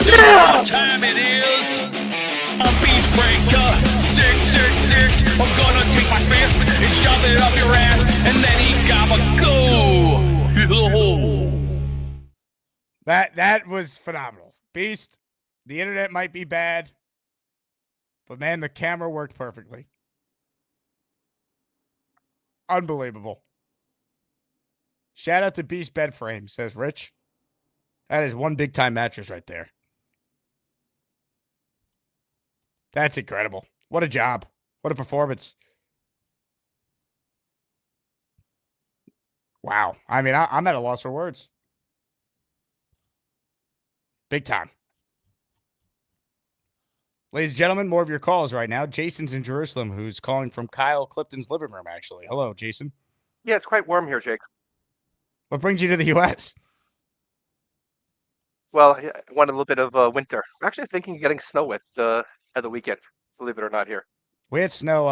Yeah! What time it is? A Beastbreaker 666. I'm gonna take my fist and shove it up your ass, and then he gotta go. That was phenomenal. Beast, the internet might be bad, but man, the camera worked perfectly. Unbelievable. Shout out to Beast Bed Frame, says Rich. That is one big time mattress right there. That's incredible. What a job. What a performance. Wow. I mean, I'm at a loss for words. Big time. Ladies and gentlemen, more of your calls right now. Jason's in Jerusalem, who's calling from Kyle Clifton's living room, actually. Hello, Jason. Yeah, it's quite warm here, Jake. What brings you to the U.S.? Well, I want a little bit of winter. I'm actually thinking of getting snow at the weekend, believe it or not, here. We had snow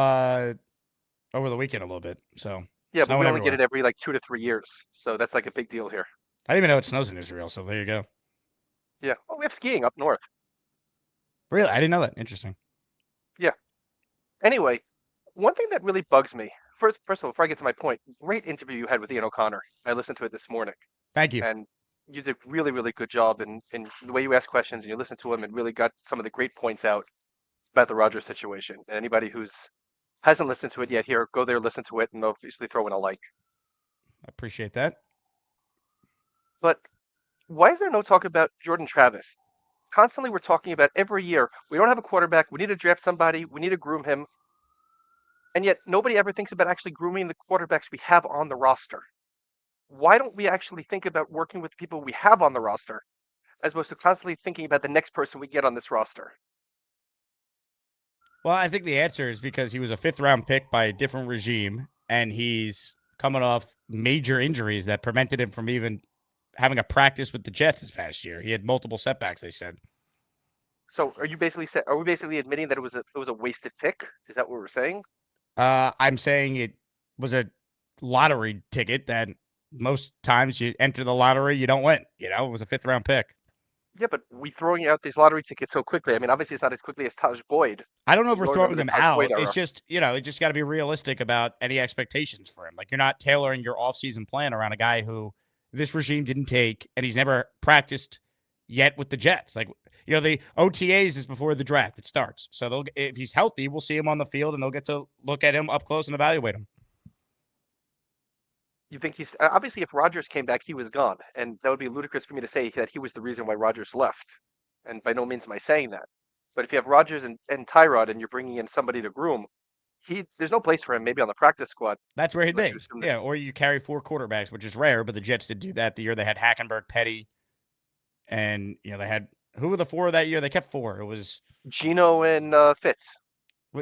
over the weekend a little bit, so yeah, but we only everywhere. get it every like 2 to 3 years, so that's like a big deal here. I didn't even know it snows in Israel, so there you go. Yeah, well, we have skiing up north. Really? I didn't know that. Interesting. Yeah. Anyway, one thing that really bugs me. First of all, before I get to my point, great interview you had with Ian O'Connor. I listened to it this morning. Thank you. And you did really, really good job in the way you ask questions and you listen to him and really got some of the great points out about the Rodgers situation. And anybody who's hasn't listened to it yet, here, go there, listen to it, and obviously throw in a like. I appreciate that. But why is there no talk about Jordan Travis? Constantly we're talking about every year, we don't have a quarterback, we need to draft somebody, we need to groom him. And yet nobody ever thinks about actually grooming the quarterbacks we have on the roster. Why don't we actually think about working with people we have on the roster as opposed to constantly thinking about the next person we get on this roster? Well, I think the answer is because he was a 5th-round pick by a different regime, and he's coming off major injuries that prevented him from even having a practice with the Jets this past year. He had multiple setbacks, they said. So are we basically admitting that it was a wasted pick? Is that what we're saying? I'm saying it was a lottery ticket that most times you enter the lottery, you don't win. You know, it was a 5th-round pick. Yeah, but we throwing out these lottery tickets so quickly. I mean, obviously it's not as quickly as Taj Boyd. I don't know if we're throwing them out. Boyd era. It's just, you just got to be realistic about any expectations for him. Like, you're not tailoring your offseason plan around a guy who this regime didn't take, and he's never practiced yet with the Jets. Like, the OTAs is before the draft. It starts. So if he's healthy, we'll see him on the field, and they'll get to look at him up close and evaluate him. You think he's obviously if Rodgers came back, he was gone, and that would be ludicrous for me to say that he was the reason why Rodgers left. And by no means am I saying that. But if you have Rodgers and Tyrod, and you're bringing in somebody to groom, there's no place for him. Maybe on the practice squad. That's where he'd be. Yeah, or you carry 4 quarterbacks, which is rare, but the Jets did do that the year they had Hackenberg, Petty, and they had who were the 4 that year? They kept 4. It was Geno and Fitz.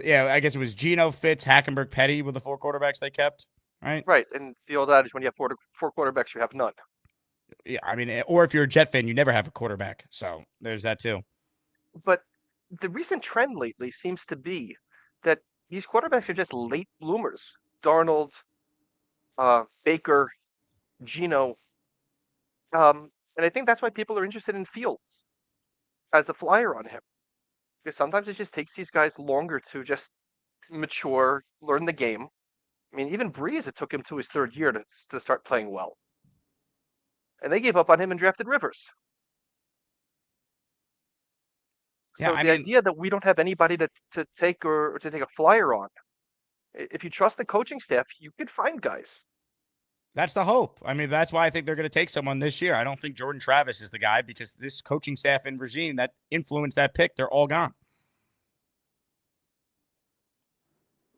Yeah, I guess it was Geno, Fitz, Hackenberg, Petty were the 4 quarterbacks they kept. Right. Right. And the old adage, when you have four quarterbacks, you have none. Yeah, I mean, or if you're a Jet fan, you never have a quarterback. So there's that too. But the recent trend lately seems to be that these quarterbacks are just late bloomers. Darnold, Baker, Geno. And I think that's why people are interested in Fields as a flyer on him. Because sometimes it just takes these guys longer to just mature, learn the game. I mean, even Breeze, it took him to his 3rd year to start playing well. And they gave up on him and drafted Rivers. So the idea that we don't have anybody to take or to take a flyer on, if you trust the coaching staff, you can find guys. That's the hope. I mean, that's why I think they're going to take someone this year. I don't think Jordan Travis is the guy because this coaching staff and regime that influenced that pick, they're all gone.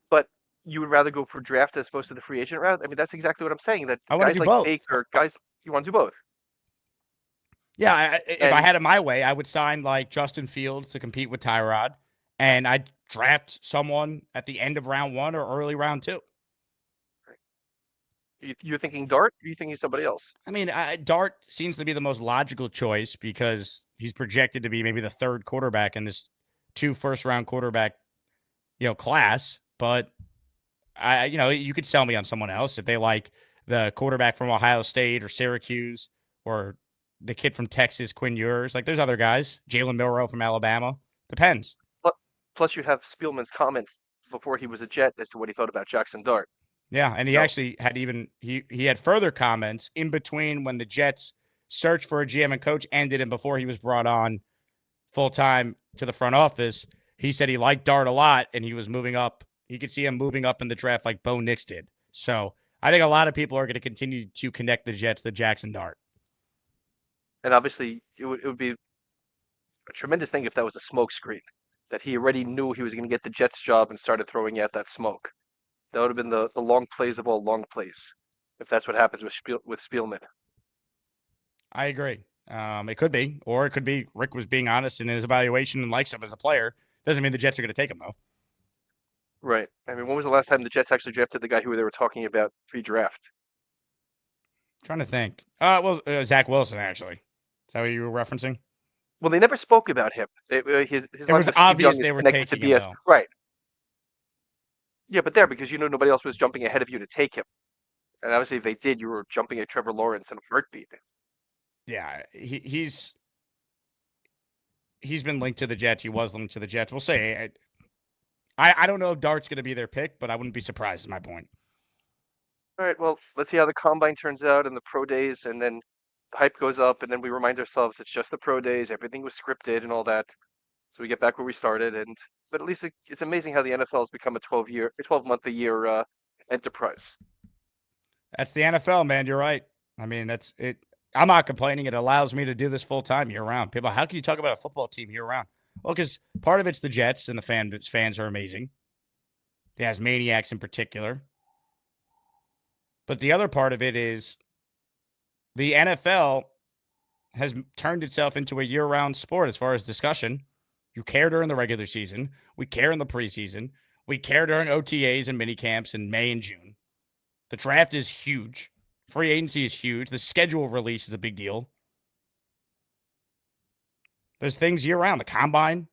But you would rather go for draft as opposed to the free agent route? I mean, that's exactly what I'm saying. That I want to guys do like both. Baker, you want to do both. Yeah, if I had it my way, I would sign like Justin Fields to compete with Tyrod, and I'd draft someone at the end of round 1 or early round 2. You're thinking Dart, or are you thinking somebody else? I mean, Dart seems to be the most logical choice because he's projected to be maybe the 3rd quarterback in this 2 first-round quarterback, class. But you could sell me on someone else if they like the quarterback from Ohio State or Syracuse or the kid from Texas, Quinn Ewers. Like, there's other guys. Jalen Milroe from Alabama. Depends. Plus, you have Spielman's comments before he was a Jet as to what he thought about Jackson Dart. Yeah, and he actually had he had further comments in between when the Jets search for a GM and coach ended and before he was brought on full-time to the front office. He said he liked Dart a lot and he was moving up. He could see him moving up in the draft like Bo Nix did. So I think a lot of people are going to continue to connect the Jets to Jackson Dart. And obviously, it would be a tremendous thing if that was a smoke screen, that he already knew he was going to get the Jets job and started throwing out that smoke. That would have been the long plays of all long plays, if that's what happens with Spielman. I agree. It could be, or it could be Rick was being honest in his evaluation and likes him as a player. Doesn't mean the Jets are going to take him, though. Right. I mean, when was the last time the Jets actually drafted the guy who they were talking about pre-draft? Trying to think. Zach Wilson, actually. Is that what you were referencing? Well, they never spoke about him. It was obvious they were taking him, though. Right. Yeah, but because nobody else was jumping ahead of you to take him. And obviously, if they did, you were jumping at Trevor Lawrence in a heartbeat. Yeah, he's he's been linked to the Jets. He was linked to the Jets. We'll say. I don't know if Dart's going to be their pick, but I wouldn't be surprised. Is my point. All right, well, let's see how the combine turns out and the pro days, and then the hype goes up, and then we remind ourselves it's just the pro days, everything was scripted and all that. So we get back where we started, but at least it's amazing how the NFL has become a 12-month a year enterprise. That's the NFL, man. You're right. I mean, that's it. I'm not complaining. It allows me to do this full time year round. People, how can you talk about a football team year round? Well, because part of it's the Jets and the fans are amazing. The Asmaniacs in particular. But the other part of it is the NFL has turned itself into a year-round sport as far as discussion. You care during the regular season. We care in the preseason. We care during OTAs and mini camps in May and June. The draft is huge. Free agency is huge. The schedule release is a big deal. There's things year-round. The combine.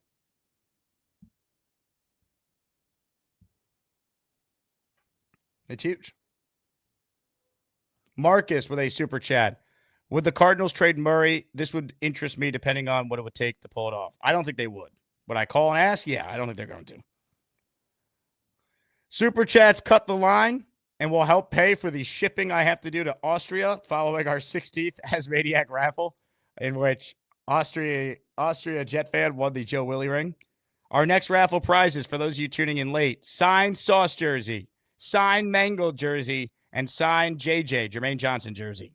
It's huge. Marcus with a super chat. Would the Cardinals trade Murray? This would interest me depending on what it would take to pull it off. I don't think they would. Would I call and ask? Yeah, I don't think they're going to. Super chats cut the line and will help pay for the shipping I have to do to Austria following our 16th ASMANIAC Raffle, in which Austria Jet fan won the Joe Willie ring. Our next raffle prizes, for those of you tuning in late, signed Sauce jersey, signed Mangled jersey, and signed Jermaine Johnson jersey.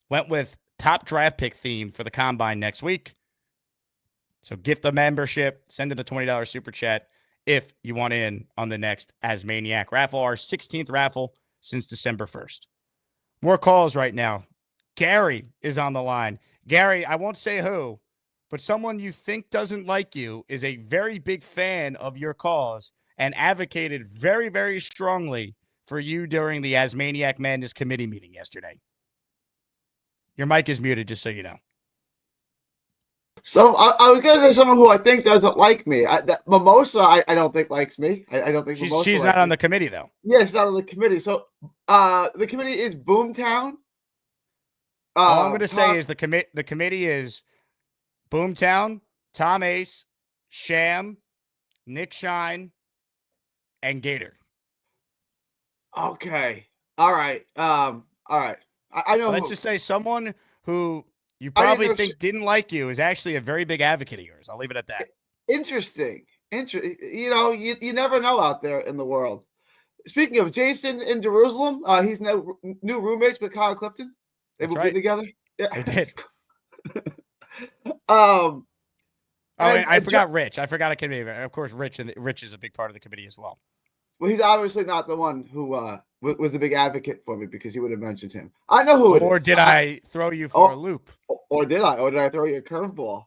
Went with top draft pick theme for the combine next week. So gift a membership, send in a $20 super chat if you want in on the next ASMANIAC Raffle, our 16th raffle since December 1st. More calls right now. Gary is on the line. Gary, I won't say who, but someone you think doesn't like you is a very big fan of your cause and advocated very, very strongly for you during the ASMANIAC Madness committee meeting yesterday. Your mic is muted, just so you know. So I was going to say someone who I think doesn't like me. Mimosa, I don't think likes me. I don't think she's not on the committee, though. Yeah, she's not on the committee. So the committee is Boomtown. All I'm going to say is the committee is Boomtown, Tom Ace, Sham, Nick Shine, and Gator. Okay. All right. All right. I know. Let's just say someone who you probably think didn't like you is actually a very big advocate of yours. I'll leave it at that. Interesting. You know, you never know out there in the world. Speaking of Jason in Jerusalem, he's new roommates with Kyle Clifton. They moved in together. Yeah, they did. I forgot Rich. I forgot a committee. Of course, Rich is a big part of the committee as well. Well, he's obviously not the one who was the big advocate for me, because he would have mentioned him. I know who it is. Or did I throw you for a loop? Or did I? Or did I throw you a curveball?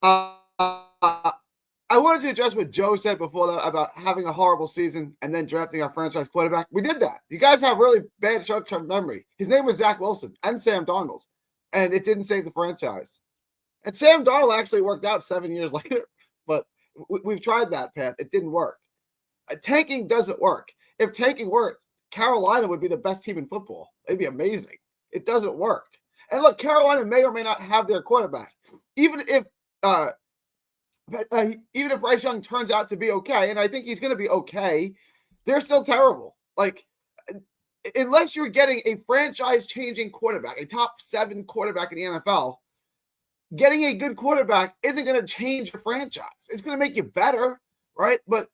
I wanted to address what Joe said before that about having a horrible season and then drafting our franchise quarterback. We did that. You guys have really bad short-term memory. His name was Zach Wilson and Sam Darnold, and it didn't save the franchise. And Sam Darnold actually worked out 7 years later, but we've tried that path. It didn't work. Tanking doesn't work. If tanking worked, Carolina would be the best team in football. It'd be amazing. It doesn't work. And look, Carolina may or may not have their quarterback. Even if Bryce Young turns out to be okay, and I think he's going to be okay, they're still terrible. Like, unless you're getting a franchise-changing quarterback, a top 7 quarterback in the NFL, getting a good quarterback isn't going to change your franchise. It's going to make you better, right? But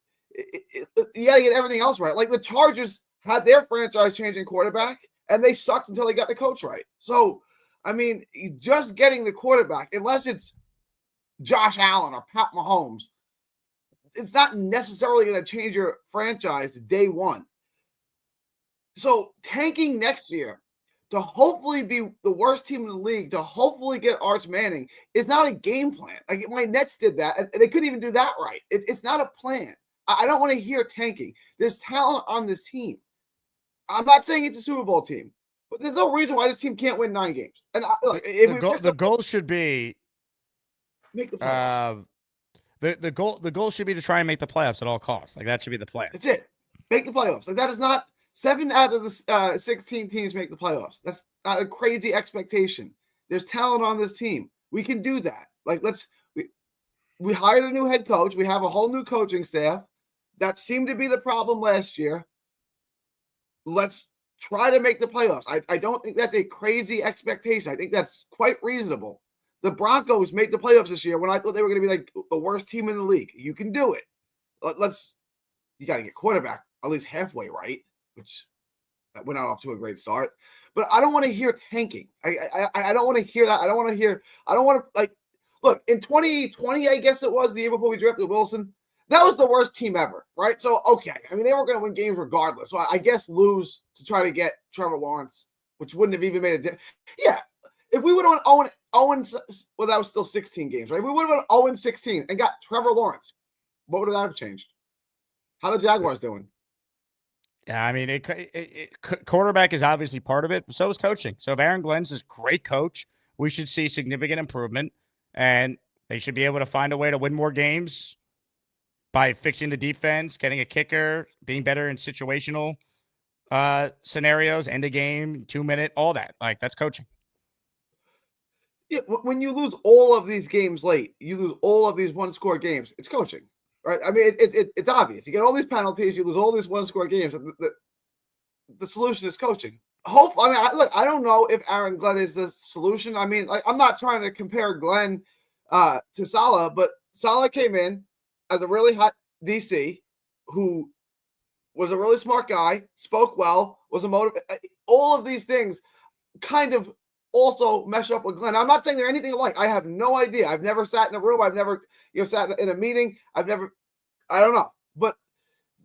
you got to get everything else right. Like the Chargers had their franchise-changing quarterback, and they sucked until they got the coach right. So, I mean, just getting the quarterback, unless it's Josh Allen or Pat Mahomes, it's not necessarily going to change your franchise day one. So tanking next year to hopefully be the worst team in the league, to hopefully get Arch Manning, is not a game plan. Like my Nets did that, and they couldn't even do that right. It's not a plan. I don't want to hear tanking. There's talent on this team. I'm not saying it's a Super Bowl team, but there's no reason why this team can't win 9 games. And the goal should be make the playoffs. The goal should be to try and make the playoffs at all costs. Like that should be the plan. That's it. Make the playoffs. Like that is not 7 out of the 16 teams make the playoffs. That's not a crazy expectation. There's talent on this team. We can do that. Like, we hired a new head coach. We have a whole new coaching staff. That seemed to be the problem last year. Let's try to make the playoffs. I don't think that's a crazy expectation. I think that's quite reasonable. The Broncos made the playoffs this year when I thought they were going to be like the worst team in the league. You can do it. You got to get quarterback at least halfway right, which we're not off to a great start. But I don't want to hear tanking. I don't want to hear that. I don't want to look, in 2020, I guess it was the year before we drafted Wilson. That was the worst team ever, right? So, okay. I mean, they were going to win games regardless. So I guess lose to try to get Trevor Lawrence, which wouldn't have even made a difference. Yeah. If we would have won 0, well, that was still 16 games, right? If we would have won 0-16 and got Trevor Lawrence, what would that have changed? How the Jaguars doing? Yeah, I mean, quarterback is obviously part of it. So is coaching. So if Aaron Glenn's this great coach, we should see significant improvement, and they should be able to find a way to win more games by fixing the defense, getting a kicker, being better in situational scenarios, end the game, 2-minute, all that. Like, that's coaching. Yeah, when you lose all of these games late, you lose all of these one-score games, it's coaching, right? I mean, it's obvious. You get all these penalties, you lose all these one-score games. The solution is coaching. Hopefully, I mean, I don't know if Aaron Glenn is the solution. I mean, I'm not trying to compare Glenn to Saleh, but Saleh came in as a really hot DC who was a really smart guy, spoke well, was a motive. All of these things kind of also mesh up with Glenn. I'm not saying they're anything alike. I have no idea. I've never sat in a room. I've never sat in a meeting. I don't know. But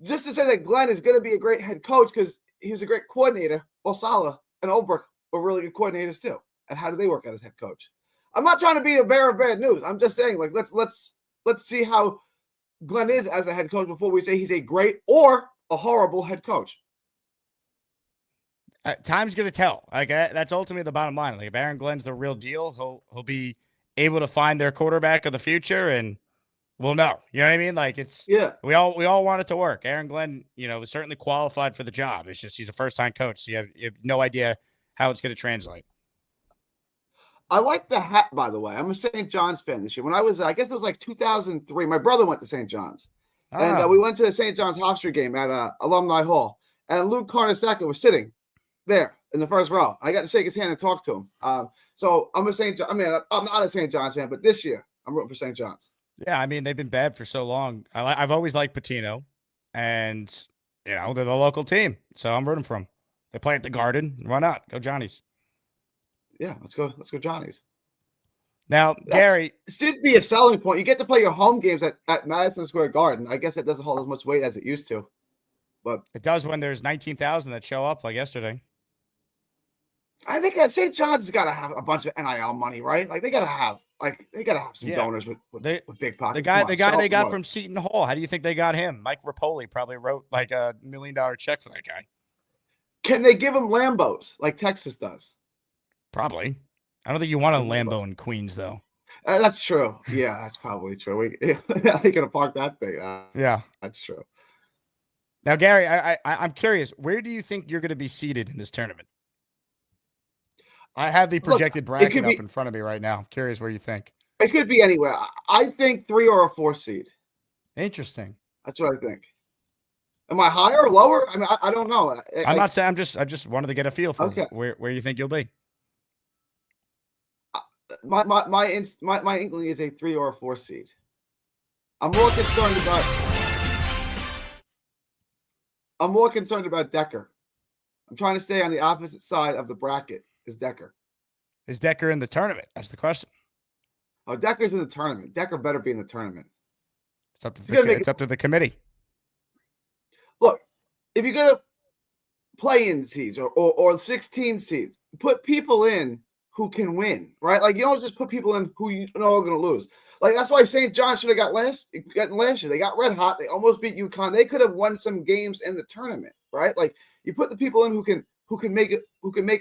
just to say that Glenn is going to be a great head coach because he was a great coordinator, well, Saleh and Ulbrich were really good coordinators too. And how do they work out as head coach? I'm not trying to be a bearer of bad news. I'm just saying, like, let's see how Glenn is as a head coach before we say he's a great or a horrible head coach. Time's going to tell. Like, that's ultimately the bottom line. Like, if Aaron Glenn's the real deal, he'll be able to find their quarterback of the future, and we'll know. You know what I mean? Like, we all want it to work. Aaron Glenn, was certainly qualified for the job. It's just he's a first-time coach, so you have no idea how it's going to translate. I like the hat, by the way. I'm a St. John's fan this year. When I guess it was like 2003. My brother went to St. John's, and we went to the St. John's Hofstra game at Alumni Hall, and Luke Carnesecca was sitting there in the first row. I got to shake his hand and talk to him. So I'm a St. John. I mean, I'm not a St. John's fan, but this year I'm rooting for St. John's. Yeah, I mean, they've been bad for so long. I've always liked Patino, and they're the local team, so I'm rooting for them. They play at the Garden. Why not? Go Johnnies. Yeah, let's go Johnnies. Now, Gary, it should be a selling point. You get to play your home games at Madison Square Garden. I guess that doesn't hold as much weight as it used to, but it does when there's 19,000 that show up like yesterday. I think that St. John's has got to have a bunch of NIL money, right? Like they got to have some donors with big pockets. The guy they got from Seton Hall. How do you think they got him? Mike Rapoli probably wrote like $1 million check for that guy. Can they give him Lambos like Texas does? Probably. I don't think you want a Lambo in Queens, though. That's true. Yeah, that's probably true. You gotta park that thing. Yeah, that's true. Now, Gary, I'm curious. Where do you think you're going to be seated in this tournament? I have the projected bracket up in front of me right now. I'm curious where you think. It could be anywhere. I think 3 or a 4 seed. Interesting. That's what I think. Am I higher or lower? I mean, I don't know. I'm not saying. I just wanted to get a feel for where you think you'll be. My inkling is a 3 or a 4 seed. I'm more concerned about Decker. I'm trying to stay on the opposite side of the bracket. Is Decker in the tournament? That's the question. Oh, Decker's in the tournament. Decker better be in the tournament. It's up to the committee. Look, if you're gonna play in seeds or 16 seeds, put people in who can win, right? Like, you don't just put people in who you know are going to lose. Like, that's why St. John should have got last year. They got red hot. They almost beat UConn. They could have won some games in the tournament, right? Like, you put the people in who can make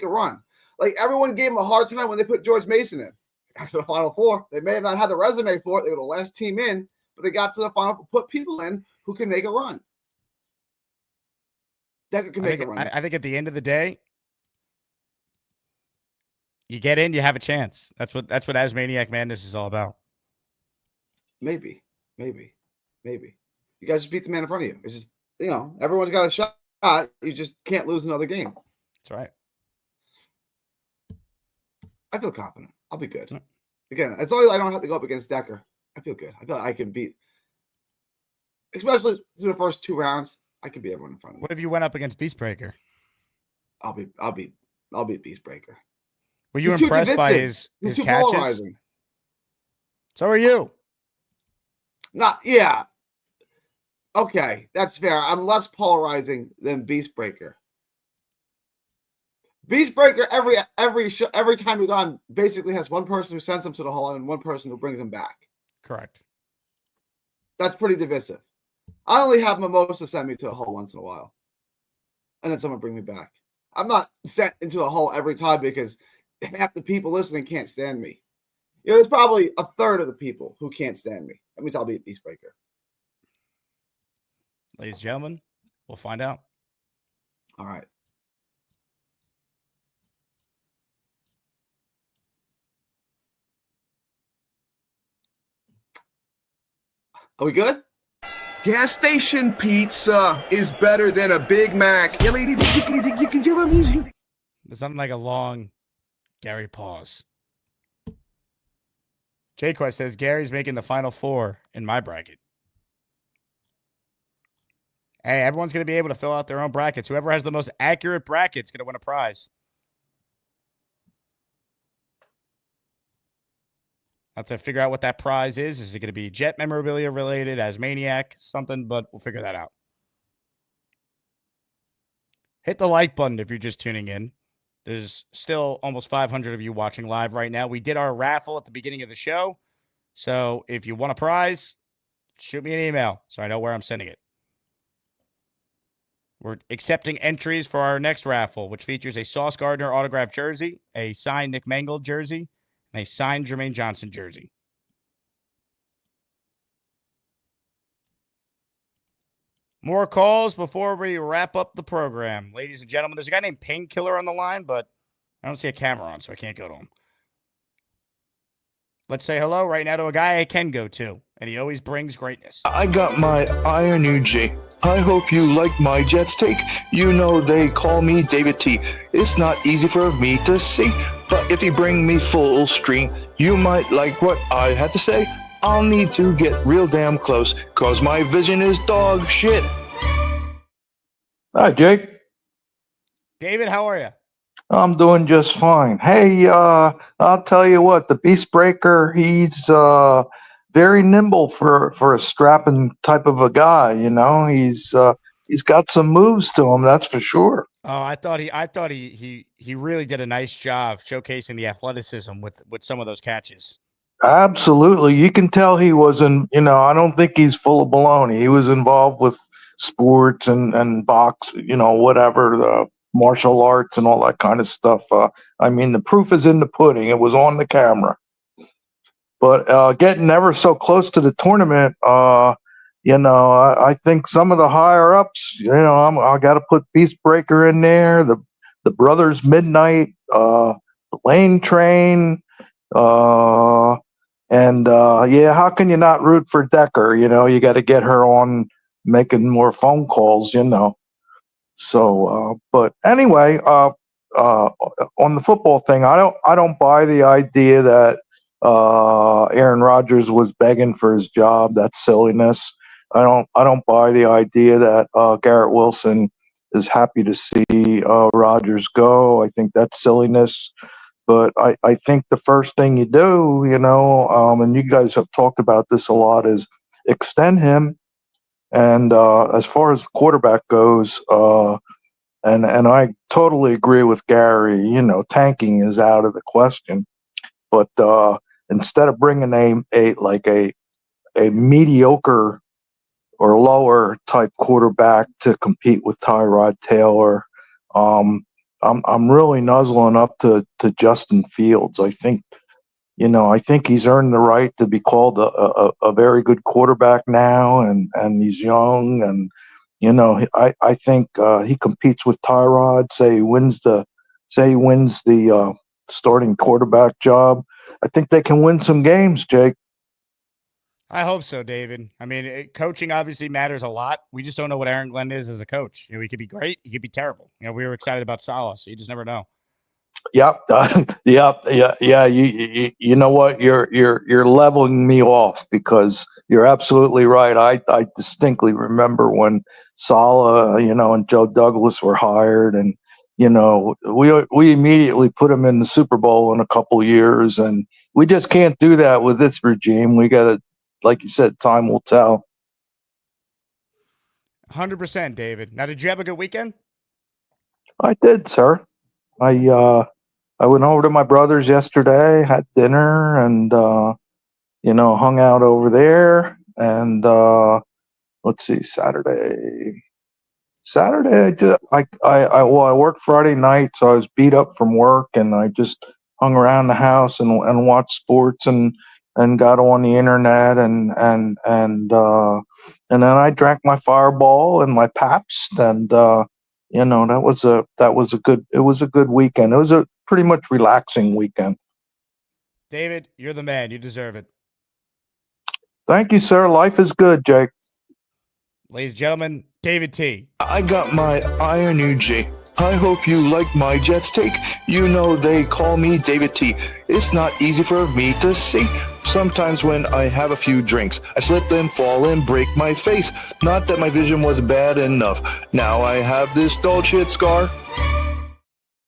a run. Like, everyone gave them a hard time when they put George Mason in. After the Final Four, they may have not had the resume for it. They were the last team in, but they got to the Final. Put people in who can make a run. Decker can make a run. I think at the end of the day, You get in, you have a chance. That's what Asmaniac Madness is all about. Maybe. You guys just beat the man in front of you. It's just, everyone's got a shot. You just can't lose another game. That's right. I feel confident. I'll be good. Again, it's only I don't have to go up against Decker. I feel good. I feel like I can beat, especially through the first 2 rounds. I can beat everyone in front of me. What if you went up against Beastbreaker? I'll beat Beastbreaker. Were you He's too impressed by convincing. his He's too catches? polarizing. So are you. Yeah. Okay, that's fair. I'm less polarizing than Beastbreaker. Beastbreaker every time he's on basically has one person who sends him to the hole and one person who brings him back. Correct. That's pretty divisive. I only have Mimosa send me to the hole once in a while, and then someone bring me back. I'm not sent into a hole every time because half the people listening can't stand me. There's probably a third of the people who can't stand me. That means I'll be a Beastbreaker. Ladies and gentlemen, we'll find out. All right. Are we good? Gas station pizza is better than a Big Mac. There's something like a long Gary pause. Jquest says Gary's making the final 4 in my bracket. Hey, everyone's going to be able to fill out their own brackets. Whoever has the most accurate bracket's going to win a prize. Have to figure out what that prize is. Is it going to be Jet memorabilia related, Asmaniac, something? But we'll figure that out. Hit the like button if you're just tuning in. There's still almost 500 of you watching live right now. We did our raffle at the beginning of the show. So if you want a prize, shoot me an email so I know where I'm sending it. We're accepting entries for our next raffle, which features a Sauce Gardner autographed jersey, a signed Nick Mangold jersey, and a signed Jermaine Johnson jersey. More calls before we wrap up the program. Ladies and gentlemen, there's a guy named Painkiller on the line, but I don't see a camera on, so I can't go to him. Let's say hello right now to a guy I can go to, and he always brings greatness. I got my Iron UG. I hope you like my Jets take. You know they call me David T. It's not easy for me to see, but if you bring me full stream, you might like what I had to say. I'll need to get real damn close, cause my vision is dog shit. Hi, Jake. David, how are you? I'm doing just fine. Hey, I'll tell you what, the Beastbreaker, he's very nimble for a strapping type of a guy, you know. He's got some moves to him, that's for sure. Oh, I thought he really did a nice job showcasing the athleticism with some of those catches. Absolutely. You can tell he wasn't, I don't think he's full of baloney. He was involved with sports and box, whatever, the martial arts and all that kind of stuff. I mean, the proof is in the pudding. It was on the camera. But getting ever so close to the tournament, I think some of the higher ups, I got to put Beastbreaker in there, the Brothers Midnight, the Lane Train, how can you not root for Decker? You got to get her on making more phone calls, So, but anyway, on the football thing, I don't buy the idea that Aaron Rodgers was begging for his job. That's silliness. I don't buy the idea that Garrett Wilson is happy to see Rodgers go. I think that's silliness. But I think the first thing you do, and you guys have talked about this a lot, is extend him. And as far as the quarterback goes, and I totally agree with Gary, tanking is out of the question. But instead of bringing a mediocre or lower type quarterback to compete with Tyrod Taylor, I'm really nuzzling up to Justin Fields. I think he's earned the right to be called a very good quarterback now, and he's young, and I think he competes with Tyrod. Say he wins the starting quarterback job. I think they can win some games, Jake. I hope so, David. I mean, coaching obviously matters a lot. We just don't know what Aaron Glenn is as a coach. He could be great. He could be terrible. We were excited about Salah, so you just never know. Yep. Yep. Yeah. You know what? You're leveling me off because you're absolutely right. I distinctly remember when Salah, and Joe Douglas were hired, and we immediately put him in the Super Bowl in a couple years, and we just can't do that with this regime. We got to, like you said, time will tell. 100%, David. Now, did you have a good weekend? I did, sir. I went over to my brother's yesterday, had dinner, and hung out over there. And let's see, Saturday, I worked Friday night, so I was beat up from work, and I just hung around the house and watched sports and got on the internet and then I drank my Fireball and my Pabst, and that was a good weekend. It was a pretty much relaxing weekend. David, you're the man. You deserve it. Thank you, sir. Life is good, Jake. Ladies and gentlemen, David T. I got my Iron UG. I hope you like my Jets take. You know they call me David T. It's not easy for me to see. Sometimes when I have a few drinks, I slip and fall and break my face. Not that my vision was bad enough. Now I have this dog shit scar.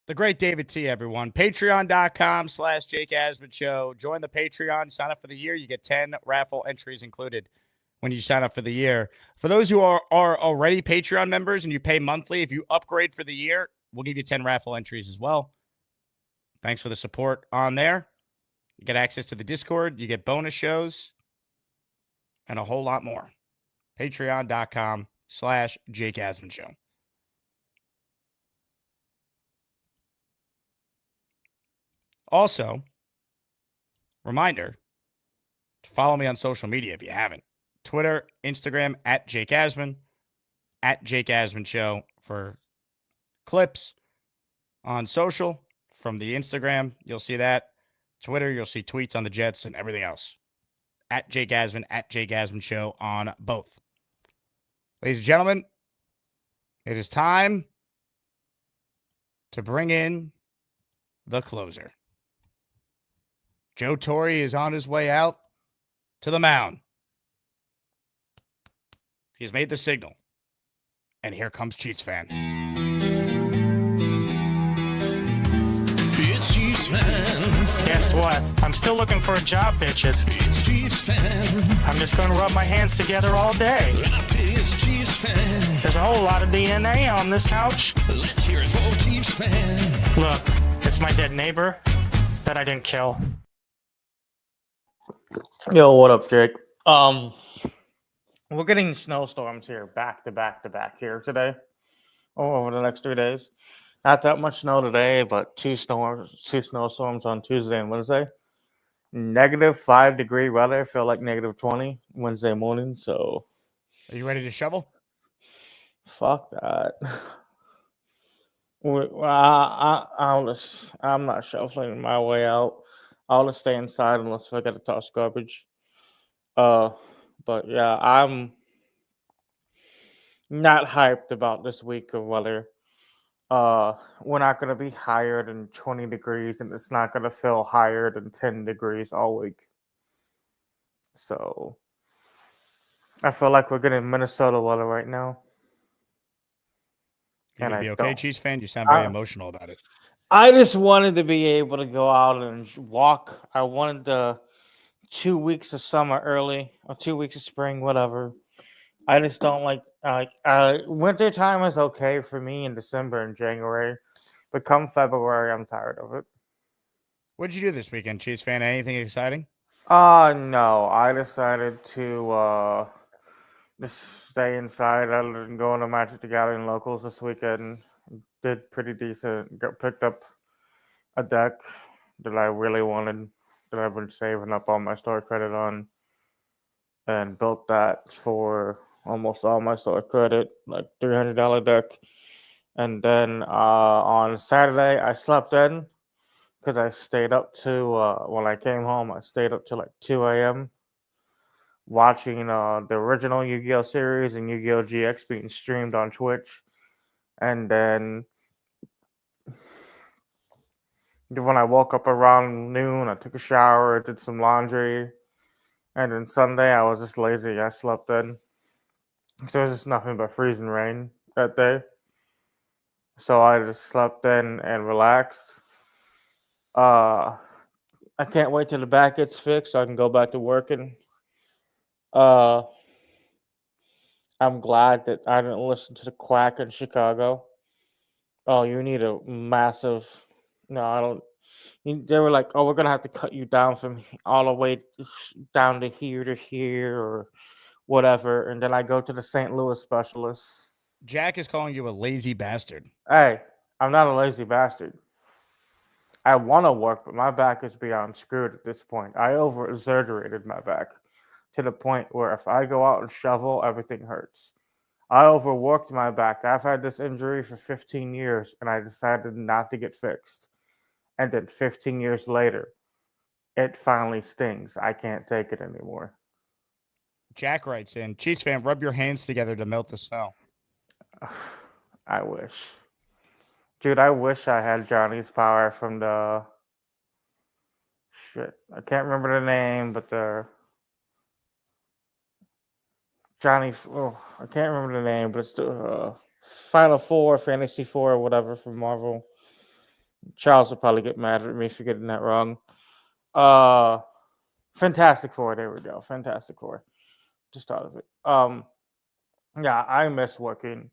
The great David T, everyone. Patreon.com/Jake Asman Show. Join the Patreon. Sign up for the year. You get 10 raffle entries included when you sign up for the year. For those who are already Patreon members and you pay monthly, if you upgrade for the year, we'll give you 10 raffle entries as well. Thanks for the support on there. You get access to the Discord. You get bonus shows and a whole lot more. Patreon.com/Jake Asman Show. Also, reminder to follow me on social media if you haven't. Twitter, Instagram, @Jake Asman, @Jake Asman Show for clips on social. From the Instagram, you'll see that. Twitter, you'll see tweets on the Jets and everything else. @Jake Asman, @Jake Asman Show on both. Ladies and gentlemen, it is time to bring in the closer. Joe Torre is on his way out to the mound. He's made the signal. And here comes Chiefs fan. It's Chiefs fan. Guess what? I'm still looking for a job, bitches. It's Chiefs fan. I'm just going to rub my hands together all day. It's Chiefs fan. There's a whole lot of DNA on this couch. Let's hear it for Chiefs fan. Look, it's my dead neighbor that I didn't kill. Yo, what up, Jake? We're getting snowstorms here back to back here today. Over the next 3 days. Not that much snow today, but two snowstorms on Tuesday and Wednesday. -5-degree weather. Feel like -20 Wednesday morning. So, are you ready to shovel? Fuck that. I'm not shuffling my way out. I'll just stay inside unless I got to toss garbage. But yeah, I'm not hyped about this week of weather. We're not going to be higher than 20 degrees, and it's not going to feel higher than 10 degrees all week. So I feel like we're getting Minnesota weather right now. You gonna be okay, Chiefs fan? You sound very emotional about it. I just wanted to be able to go out and walk. I wanted the 2 weeks of summer early or 2 weeks of spring, whatever. I just don't like winter time is okay for me in December and January, but come February, I'm tired of it. What did you do this weekend, Chiefs fan? Anything exciting? No. I decided to just stay inside other than going to Magic the Gathering locals this weekend. Did pretty decent. Picked up a deck that I really wanted, that I've been saving up all my store credit on, and built that for almost all my store credit, like $300 deck. And then on Saturday, I slept in because I stayed up to when I came home. I stayed up till like 2 a.m. watching the original Yu-Gi-Oh series and Yu-Gi-Oh GX being streamed on Twitch, and then when I woke up around noon, I took a shower, did some laundry, and then Sunday I was just lazy. I slept in, so it was just nothing but freezing rain that day. So I just slept in and relaxed. I can't wait till the back gets fixed so I can go back to working. Uh, I'm glad that I didn't listen to the quack in Chicago. Oh, you need a massive. No, I don't. They were like, "Oh, we're gonna have to cut you down from all the way down to here or whatever." And then I go to the St. Louis specialist. Jack is calling you a lazy bastard. Hey, I'm not a lazy bastard. I want to work, but my back is beyond screwed at this point. I over exaggerated my back to the point where if I go out and shovel, everything hurts. I overworked my back. I've had this injury for 15 years, and I decided not to get fixed. And then 15 years later, it finally stings. I can't take it anymore. Jack writes in, Chiefs fan, rub your hands together to melt the snow. I wish. Dude, I wish I had Johnny's power from the... Shit. I can't remember the name, but the... Johnny... Oh, I can't remember the name, but it's the Final Four, Fantasy Four, or whatever from Marvel. Charles will probably get mad at me for getting that wrong. Fantastic Four. There we go. Fantastic Four. Just thought of it. Yeah, I miss working.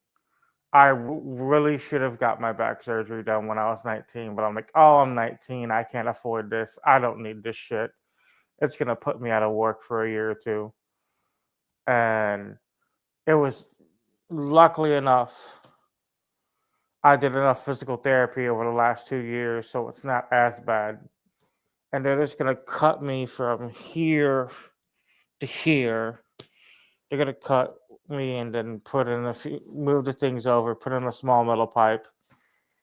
I really should have got my back surgery done when I was 19, but I'm like, oh, I'm 19. I can't afford this. I don't need this shit. It's going to put me out of work for a year or two. And it was, luckily enough, I did enough physical therapy over the last 2 years, so it's not as bad. And they're just going to cut me from here to here. They're going to cut me and then put in move the things over, put in a small metal pipe,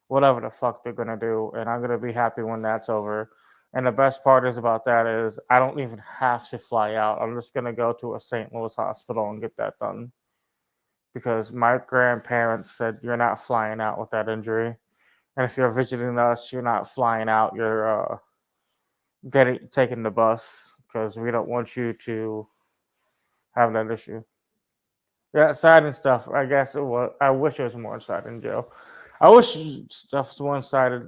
whatever the fuck they're going to do. And I'm going to be happy when that's over. And the best part is about that is I don't even have to fly out. I'm just going to go to a St. Louis hospital and get that done. Because my grandparents said, you're not flying out with that injury. And if you're visiting us, you're not flying out. You're taking the bus because we don't want you to have that issue. Yeah, siding stuff. I guess it was. I wish it was more sided, Joe. I wish stuff was one-sided.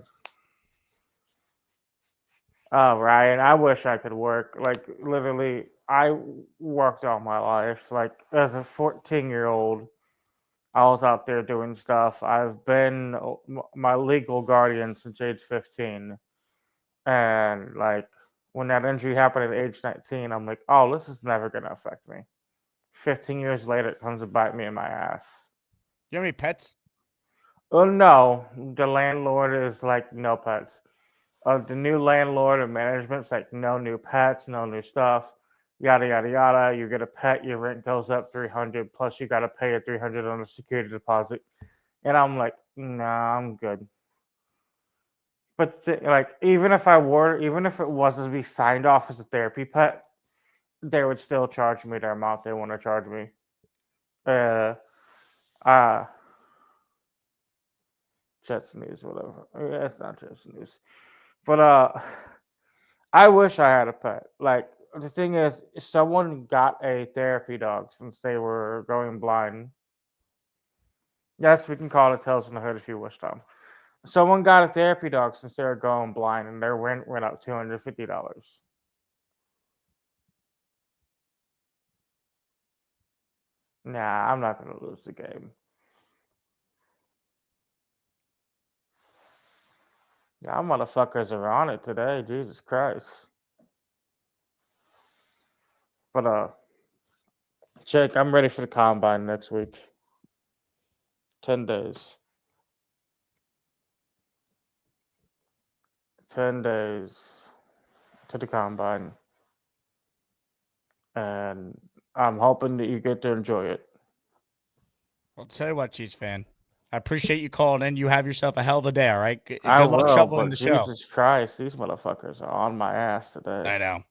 Ryan, I wish I could work. Like, literally, I worked all my life. Like, as a 14-year-old, I was out there doing stuff. I've been my legal guardian since age 15. And, like, when that injury happened at age 19, I'm like, oh, this is never going to affect me. 15 years later, it comes to bite me in my ass. Do you have any pets? Oh, no. The landlord is like, no pets. The new landlord and management's like, no new pets, no new stuff, yada, yada, yada. You get a pet, your rent goes up $300, plus you got to pay a $300 on the security deposit. And I'm like, nah, I'm good. But, even if it was to be signed off as a therapy pet, they would still charge me the amount they want to charge me. Jets news, whatever. Yeah, it's not Jets news. But I wish I had a pet. Like, the thing is, someone got a therapy dog since they were going blind. Yes, we can call it Tales from the Hood if you wish, Tom. Someone got a therapy dog since they were going blind, and their rent went up $250. Nah, I'm not going to lose the game. Y'all motherfuckers are on it today. Jesus Christ. But, Jake, I'm ready for the combine next week. 10 days. 10 days to the combine. And I'm hoping that you get to enjoy it. I'll tell you what, Chiefs fan. I appreciate you calling in. You have yourself a hell of a day, all right? Good I luck will, shoveling but the show. Jesus Christ, these motherfuckers are on my ass today. I know.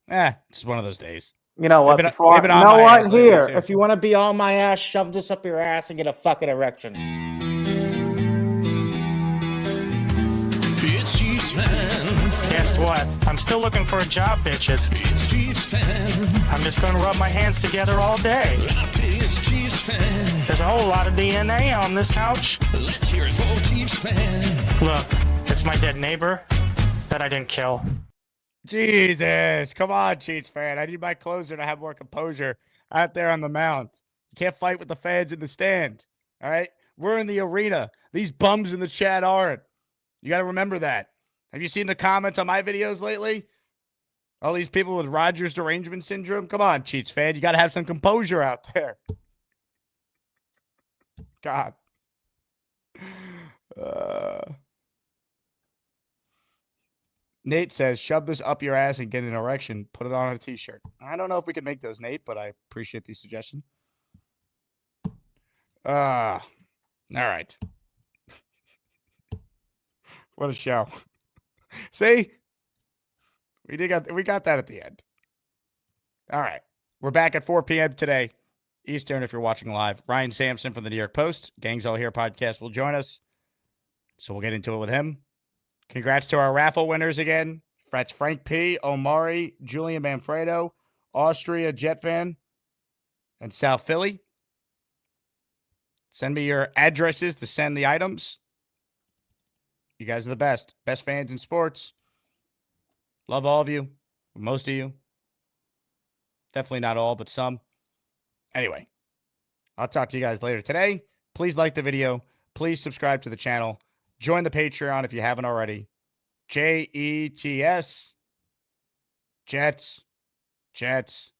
It's one of those days. You know what? They've been Before, on you know my what? ass lately, Here, too. if you want to be on my ass, shove this up your ass and get a fucking erection. It's G-Fan. Guess what? I'm still looking for a job, bitches. It's G-Fan. I'm just going to rub my hands together all day. It's G-Fan. There's a whole lot of DNA on this couch. Let's hear it for G-Fan. Look, it's my dead neighbor that I didn't kill. Jesus. Come on, Chiefs fan. I need my closer to have more composure out there on the mound. You can't fight with the fans in the stand. All right? We're in the arena. These bums in the chat aren't. You got to remember that. Have you seen the comments on my videos lately? All these people with Rodgers derangement syndrome? Come on, Chiefs fan. You got to have some composure out there. God. Nate says, shove this up your ass and get an erection. Put it on a t-shirt. I don't know if we can make those, Nate, but I appreciate the suggestion. All right. What a show. See? We got that at the end. All right. We're back at 4 p.m. today, Eastern, if you're watching live. Ryan Sampson from the New York Post, Gangs All Here podcast will join us. So we'll get into it with him. Congrats to our raffle winners again. That's Frank P., Omari, Julian Manfredo, Austria Jet fan, and South Philly. Send me your addresses to send the items. You guys are the best. Best fans in sports. Love all of you. Most of you. Definitely not all, but some. Anyway, I'll talk to you guys later today. Please like the video. Please subscribe to the channel. Join the Patreon if you haven't already. JETS. Jets. Jets.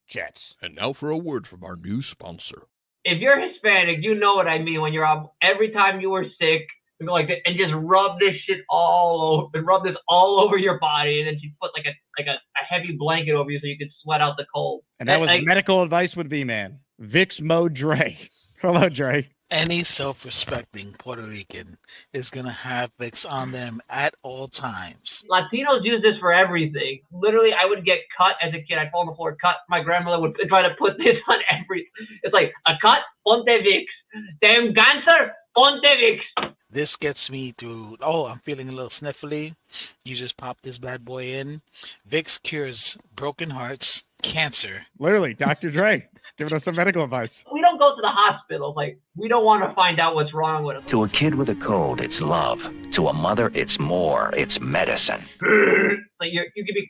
Jets. And now for a word from our new sponsor. If you're Hispanic, you know what I mean when you're on every time you were sick, and go like that, and just rub this shit all over and rub this all over your body, and then you put like a heavy blanket over you so you could sweat out the cold. And that was medical advice with V-Man. Vicks Mo Dre. Hello, Dre. Any self-respecting Puerto Rican is going to have Vicks on them at all times. Latinos use this for everything. Literally, I would get cut as a kid. I'd fall on the floor, cut. My grandmother would try to put this on every... It's like, a cut, ponte Vicks. Damn cancer, ponte Vicks. This gets me through, I'm feeling a little sniffly. You just pop this bad boy in. Vicks cures broken hearts, cancer. Literally, Dr. Dre giving us some medical advice. We don't go to the hospital. Like, we don't want to find out what's wrong with them. To a kid with a cold, it's love. To a mother, it's more. It's medicine. Like, you could be...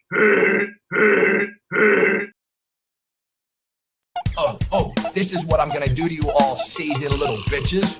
Oh, this is what I'm gonna do to you all seasoned little bitches.